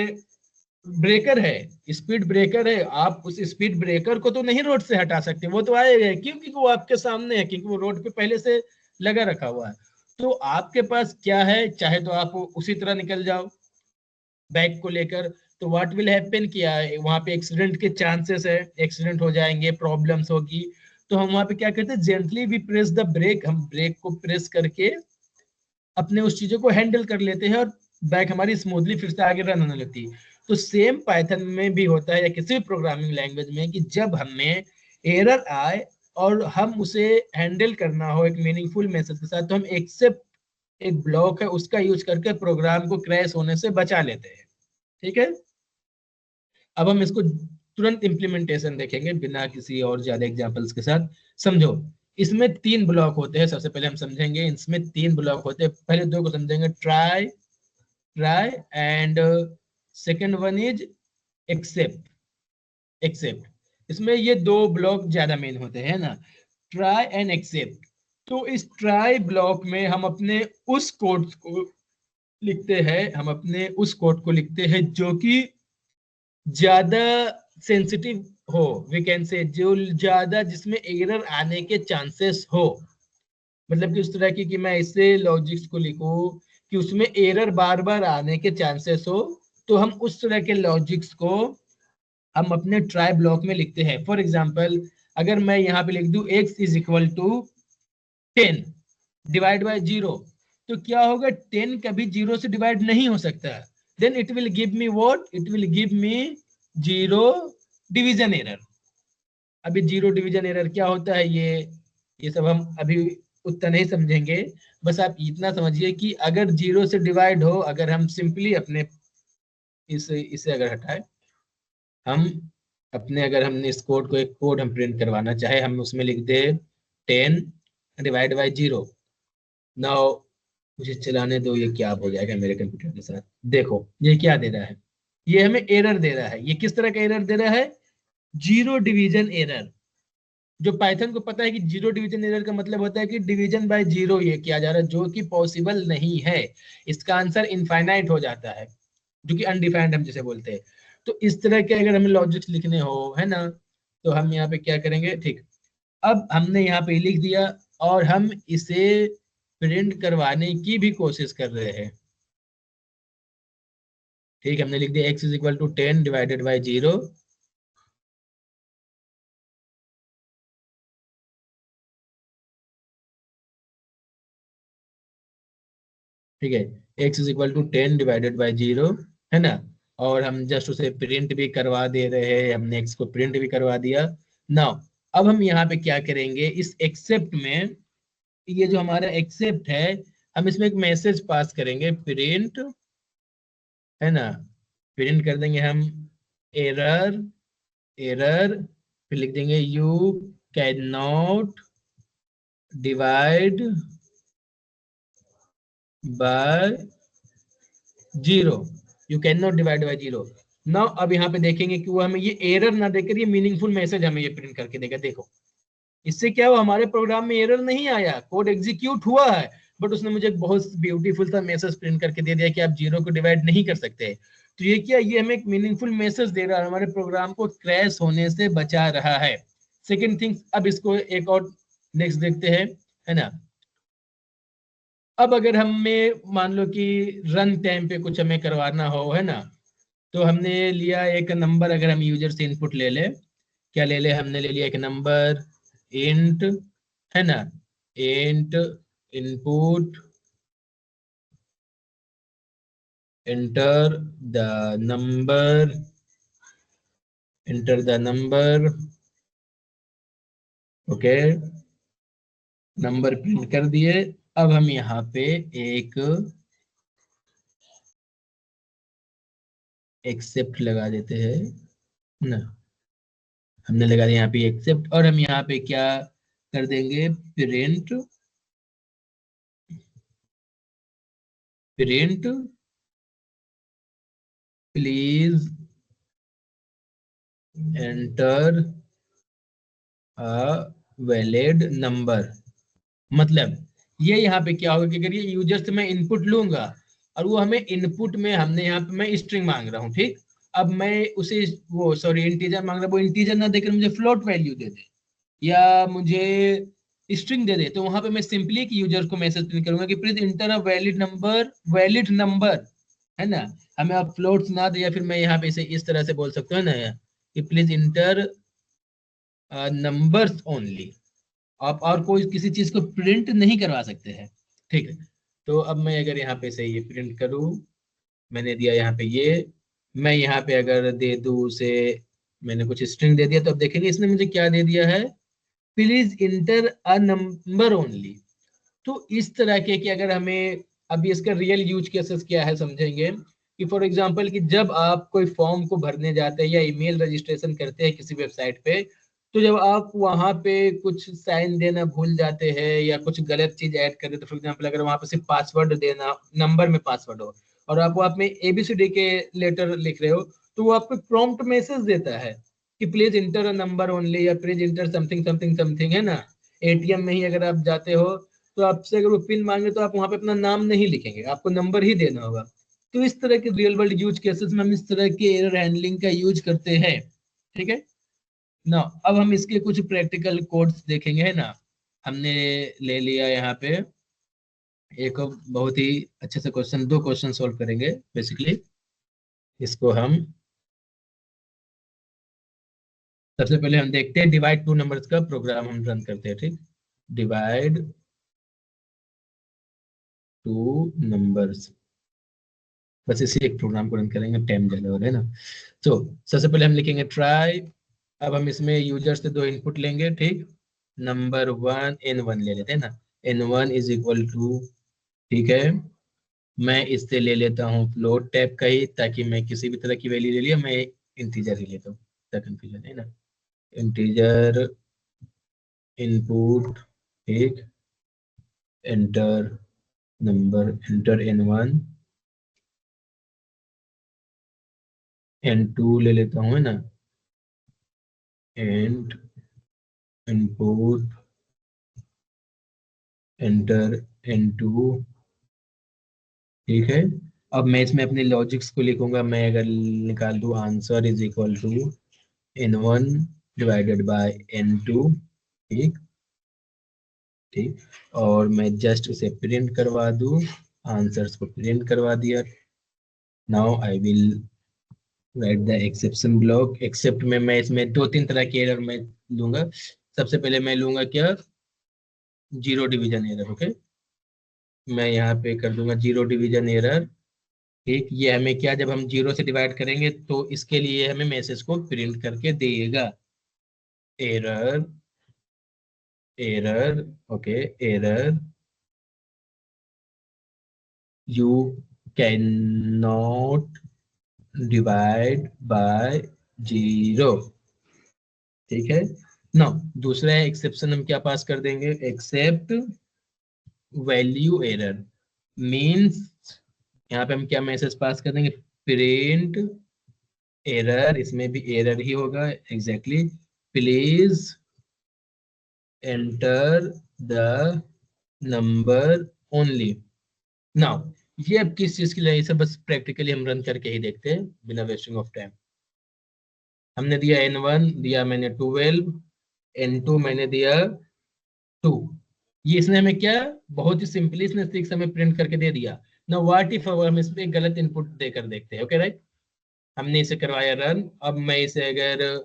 ब्रेकर है, स्पीड ब्रेकर है, आप उस स्पीड ब्रेकर को तो नहीं रोड से हटा सकते, वो तो आएगा क्योंकि वो आपके सामने है, क्योंकि वो रोड पे पहले से लगा रखा हुआ है। तो आपके पास क्या है, चाहे तो आप उसी तरह निकल जाओ बाइक को लेकर, तो व्हाट विल हैपन किया है वहां पे एक्सीडेंट के चांसेस है, एक्सीडेंट हो जाएंगे, प्रॉब्लम्स होगी। तो हम वहां पे क्या करते हैं, gently we press the brake, हम ब्रेक को प्रेस करके अपने उस चीजों को हैंडल कर लेते हैं और बाइक हमारी स्मूथली फिर से आगे रन होने लगती है। तो सेम पाइथन में भी होता है या किसी भी प्रोग्रामिंग लैंग्वेज में कि जब हमें एरर आए और हम उसे हैंडल करना हो एक मीनिंगफुल मैसेज के साथ, तो हम एक्सेप्ट एक ब्लॉक है उसका यूज करके प्रोग्राम को क्रैश होने से बचा लेते हैं। ठीक है, अब हम इसको तुरंत इम्प्लीमेंटेशन देखेंगे बिना किसी और ज्यादा एग्जांपल्स के साथ। समझो इसमें 3 ब्लॉक होते हैं, सबसे पहले हम समझेंगे इसमें 3 ब्लॉक होते हैं। पहले 2 को समझेंगे, try and second one is except. इसमें ये 2 ब्लॉक ज्यादा मेन होते हैं ना, ट्राई एंड एक्सेप्ट। तो इस ट्राई ब्लॉक में हम अपने उस कोड को लिखते हैं जो कि ज्यादा सेंसिटिव हो, वी कैन से जो ज्यादा जिसमें एरर आने के चांसेस हो। मतलब कि उस तरह की कि मैं इससे लॉजिक्स को लिखूं कि उसमें एरर बार बार आने के चांसेस हो, तो हम उस तरह के लॉजिक्स को हम अपने ट्राई ब्लॉक में लिखते हैं। फॉर एग्जाम्पल अगर मैं यहाँ पे लिख दूं x is equal to 10 divide by 0, तो क्या होगा, 10 कभी 0 से डिवाइड नहीं हो सकता। Then it will give me what, it will give me 0 division error. अभी 0 डिवीजन एरर क्या होता है, ये सब हम अभी उतना नहीं समझेंगे। बस आप इतना समझिए कि अगर 0 से डिवाइड हो, अगर हम सिंपली अपने इसे अगर हटाए, हम अपने अगर हमने इस कोड को एक कोड हम प्रिंट करवाना चाहे, हम उसमें लिख दे 10 डिवाइड बाई 0। नाउ मुझे चलाने दो, ये क्या हो जाएगा मेरे कंप्यूटर के साथ। देखो ये क्या दे रहा है, ये हमें एरर दे रहा है। ये किस तरह का एरर दे रहा है, 0 डिवीजन एरर। जो पाइथन को पता है कि 0 डिवीजन एरर का मतलब होता है कि डिवीजन बाय 0 ये किया जा रहा है, जो कि पॉसिबल नहीं है। इसका आंसर इनफाइनाइट हो जाता है, जो कि अनडिफाइंड हम जिसे बोलते हैं। तो इस तरह के अगर हमें लॉजिक्स लिखने हो, है ना, तो हम यहाँ पे क्या करेंगे, ठीक। अब हमने यहाँ पे लिख दिया और हम इसे प्रिंट करवाने की भी कोशिश कर रहे हैं। ठीक, हमने लिख दिया x is equal to 10 divided by 0। ठीक है, x is equal to 10 divided by 0, है ना। और हम जस्ट उसे प्रिंट भी करवा दे रहे हैं, हमने x को प्रिंट भी करवा दिया। नाउ अब हम यहाँ पे क्या करेंगे, इस एक्सेप्ट में, ये जो हमारा एक्सेप्ट है, हम इसमें एक मैसेज पास करेंगे, प्रिंट, है ना। प्रिंट कर देंगे हम एरर, फिर लिख देंगे you can not divide by 0, you can not divide by 0। Now अब यहाँ पे देखेंगे कि वो हमें ये एरर ना देकर ये मीनिंगफुल मैसेज हमें ये प्रिंट करके देगा। देखो इससे क्या हुआ, हमारे प्रोग्राम में एरर नहीं आया, कोड एग्जीक्यूट हुआ है, बट उसने मुझे एक बहुत ब्यूटीफुल सा मैसेज प्रिंट करके दे दिया कि आप 0 को डिवाइड नहीं कर सकते। तो ये क्या, ये हमें एक मीनिंगफुल मैसेज दे रहा है, हमारे प्रोग्राम को क्रैश होने से बचा रहा है। सेकेंड थिंग, अब इसको एक और नेक्स्ट देखते हैं, है ना। अब अगर हमें मान लो कि रन टाइम पे कुछ हमें करवाना हो, है ना, तो हमने लिया एक नंबर, अगर हम यूजर से इनपुट ले ले, क्या ले ले, हमने ले लिया एक नंबर इंट, है ना, int input, enter the number, okay, number print कर दिए। अब हम यहाँ पे एक एक्सेप्ट लगा देते हैं ना, हमने लगा दिया यहाँ पे एक्सेप्ट, और हम यहाँ पे क्या कर देंगे, print please enter a valid number. मतलब ये यहाँ पे क्या होगा कि अगर ये यूजर से मैं इनपुट लूंगा और वो हमें इनपुट में, हमने यहाँ पे मैं स्ट्रिंग मांग रहा हूँ, ठीक, अब मैं उसे वो सॉरी इंटीजर मांग रहा हूँ, वो इंटीजर ना देकर मुझे फ्लोट वैल्यू दे दे या मुझे स्ट्रिंग दे दे, तो वहां पे मैं सिंपली एक यूजर को मैसेज प्रिंट करूंगा कि please enter a valid number, है ना। हमें अब फ्लोट्स ना दे, या फिर मैं यहाँ पे इसे इस तरह से बोल सकता हूँ ना कि प्लीज इंटर नंबर्स ओनली। आप और कोई किसी चीज को प्रिंट नहीं करवा सकते हैं, ठीक है। तो अब मैं अगर यहाँ पे से ये प्रिंट करूँ, मैंने दिया यहाँ पे ये, मैं यहाँ पे अगर दे दूँ उसे, मैंने कुछ स्ट्रिंग दे दिया, तो अब देखेंगे इसने मुझे क्या दे दिया है, please enter a number only. तो इस तरह के कि अगर हमें, अभी इसका रियल यूज केसेस क्या है समझेंगे, कि फॉर एग्जांपल कि जब आप कोई फॉर्म को भरने जाते हैं या ईमेल रजिस्ट्रेशन करते हैं किसी वेबसाइट पे, तो जब आप वहां पे कुछ साइन देना भूल जाते हैं या कुछ गलत चीज ऐड कर देते, तो फॉर एग्जांपल अगर वहां पे सिर्फ पासवर्ड देना, नंबर में पासवर्ड हो, और आप वहां पे ABCD के लेटर लिख रहे हो, तो वो आपको प्रॉम्प्ट मैसेज देता है कि please enter a number only, या please enter something something something, है ना। ATM में ही अगर आप जाते हो, तो आपसे अगर वो पिन मांगे तो आप वहां पे अपना नाम नहीं लिखेंगे, आपको नंबर ही देना होगा। तो इस तरह के रियल वर्ल्ड यूज केसेस में हम इस तरह के एरर हैंडलिंग का यूज करते हैं, ठीक है ना। अब हम इसके कुछ प्रैक्टिकल कोड्स देखेंगे, है ना। हमने ले लिया यहाँ पे एक बहुत ही अच्छे से क्वेश्चन, 2 क्वेश्चन सोल्व करेंगे बेसिकली। इसको हम सबसे पहले हम देखते हैं डिवाइड 2 नंबर्स का प्रोग्राम हम रन करते हैं, ठीक। डिवाइड 2 नंबर्स, बस इसी एक प्रोग्राम को रन करेंगे, टाइम ज्यादा हो रहा है ना। तो सबसे पहले हम लिखेंगे ट्राई। अब हम इसमें यूजर से 2 इनपुट लेंगे, ठीक। नंबर 1 N1 ले लेते हैं ना, N1 इज इक्वल टू, ठीक है। मैं इससे ले लेता हूँ फ्लोट टाइप का ही, ताकि मैं किसी भी तरह की वैल्यू ले लिया, मैं इंटीजर ही लेता हूँ, कंफ्यूजन है ना। इंटीजर इनपुट, ठीक, enter number, enter N1, N2 ले लेता हूँ, है ना, एंड इनपुट एंटर N2, ठीक है। अब मैं इसमें अपने लॉजिक्स को लिखूंगा, मैं अगर निकाल दूं answer is equal to N1 divided by N2, ठीक ठीक, और मैं जस्ट इसे प्रिंट करवा दूं, आंसर्स को प्रिंट करवा दिया। Now I will write the exception block. Except में मैं इसमें 2-3 तरह के एरर मैं लूंगा। सबसे पहले मैं लूंगा क्या, 0 डिवीजन एरर, ओके। मैं यहाँ पे कर दूंगा 0 डिवीजन एरर, ठीक। ये हमें क्या, जब हम 0 से डिवाइड करेंगे तो इसके लिए हमें मैसेज को प्रिंट करके देगा, error error, okay, error you can not divide by 0, ठीक है ना। दूसरा है एक्सेप्शन, हम क्या पास कर देंगे, एक्सेप्ट वैल्यू एरर, मीन्स यहाँ पे हम क्या मैसेज पास कर देंगे, प्रिंट एरर, इसमें भी एरर ही होगा exactly, please enter the number only. Now ये अब किस चीज के लिए, इसे बस प्रैक्टिकली हम रन करके ही देखते हैं बिना वेस्टिंग ऑफ टाइम। हमने दिया N1, दिया मैंने 12, N2 मैंने दिया 2। ये इसने हमें क्या, बहुत ही सिंपली इसने 6 हमें प्रिंट करके दे दिया ना। व्हाट इफ हम इसमें गलत इनपुट देकर देखते हैं, ओके राइट। हमने इसे करवाया रन। अब मैं इसे अगर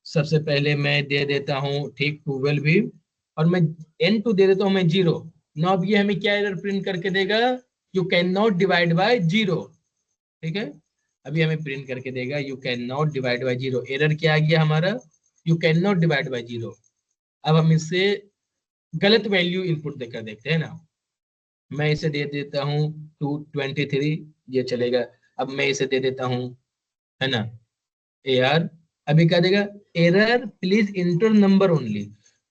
सबसे पहले मैं दे देता हूँ, ठीक, 12 भी, और मैं N2 दे देता हूँ मैं 0, नाउ अब ये हमें क्या एरर प्रिंट करके देगा, you can not divide by 0, ठीक है। अभी हमें प्रिंट करके देगा you can not divide by 0, error क्या आ गया हमारा, you can not divide by 0। अब हम इससे गलत वैल्यू इनपुट देकर देखते हैं ना, मैं इसे दे देता हूँ 223, ये चलेगा। अब मैं इसे दे देता हूँ, है ना, AR, अभी क्या देगा, error please inter number only.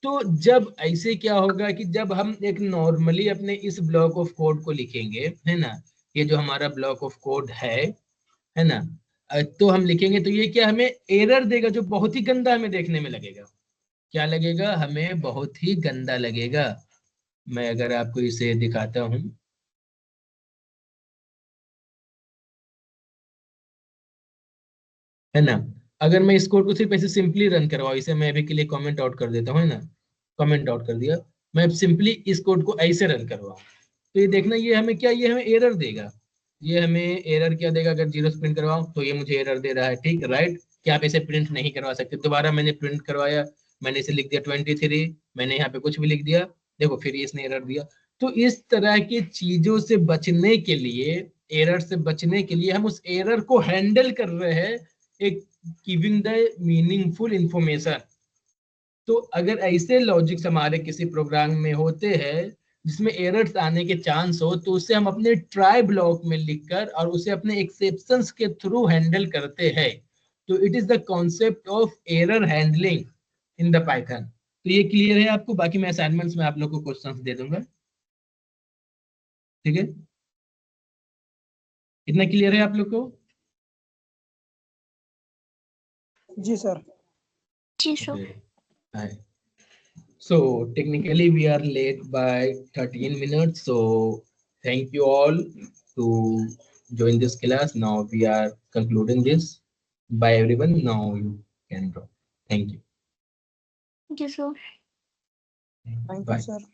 तो जब ऐसे क्या होगा कि जब हम एक नॉर्मली अपने इस ब्लॉक ऑफ कोड को लिखेंगे, है ना, ये जो हमारा ब्लॉक ऑफ कोड है ना, तो हम लिखेंगे तो ये क्या हमें एरर देगा जो बहुत ही गंदा हमें देखने में लगेगा। क्या लगेगा, हमें बहुत ही गंदा लगेगा। मैं अगर आपको इसे दिखाता हूं, है ना, अगर मैं इस कोड को सिर्फ ऐसे सिंपली रन करवाऊं, इसे मैं अभी के लिए कमेंट आउट कर देता हूं, है ना, कमेंट आउट कर दिया, मैं सिंपली इस कोड को ऐसे रन करवाऊं, तो ये देखना, ये हमें क्या, ये हमें एरर देगा। ये हमें एरर क्या देगा, अगर 0 प्रिंट करवाऊं तो ये मुझे एरर दे रहा है, ठीक, राइट। क्या आप इसे प्रिंट नहीं करवा सकते, दोबारा मैंने प्रिंट करवाया, मैंने इसे लिख दिया 23, मैंने यहाँ पे कुछ भी लिख दिया, देखो फिर इसने एरर दिया। तो इस तरह की चीजों से बचने के लिए, एरर से बचने के लिए हम उस एरर को हैंडल कर रहे हैं, एक गिविंग द मीनिंगफुल इंफॉर्मेशन। तो अगर ऐसे लॉजिक्स हमारे किसी प्रोग्राम में होते हैं जिसमें एरर्स आने के चांस हो, तो उसे हम अपने ट्राई ब्लॉक में लिखकर और उसे अपने एक्सेप्शंस के थ्रू हैंडल करते हैं। तो it is the concept of error handling in the Python. तो ये क्लियर है आपको, बाकी मैं असाइनमेंट्स में आप लोग को क्वेश्चंस दे दूंगा, ठीक है, इतना क्लियर है आप लोग को? जी sir. Ji sir. Okay. So technically we are late by 13 minutes. So thank you all to join this class. Now we are concluding this. Bye everyone. Now you can drop. Thank you. जी sir. Thank you Bye. Sir.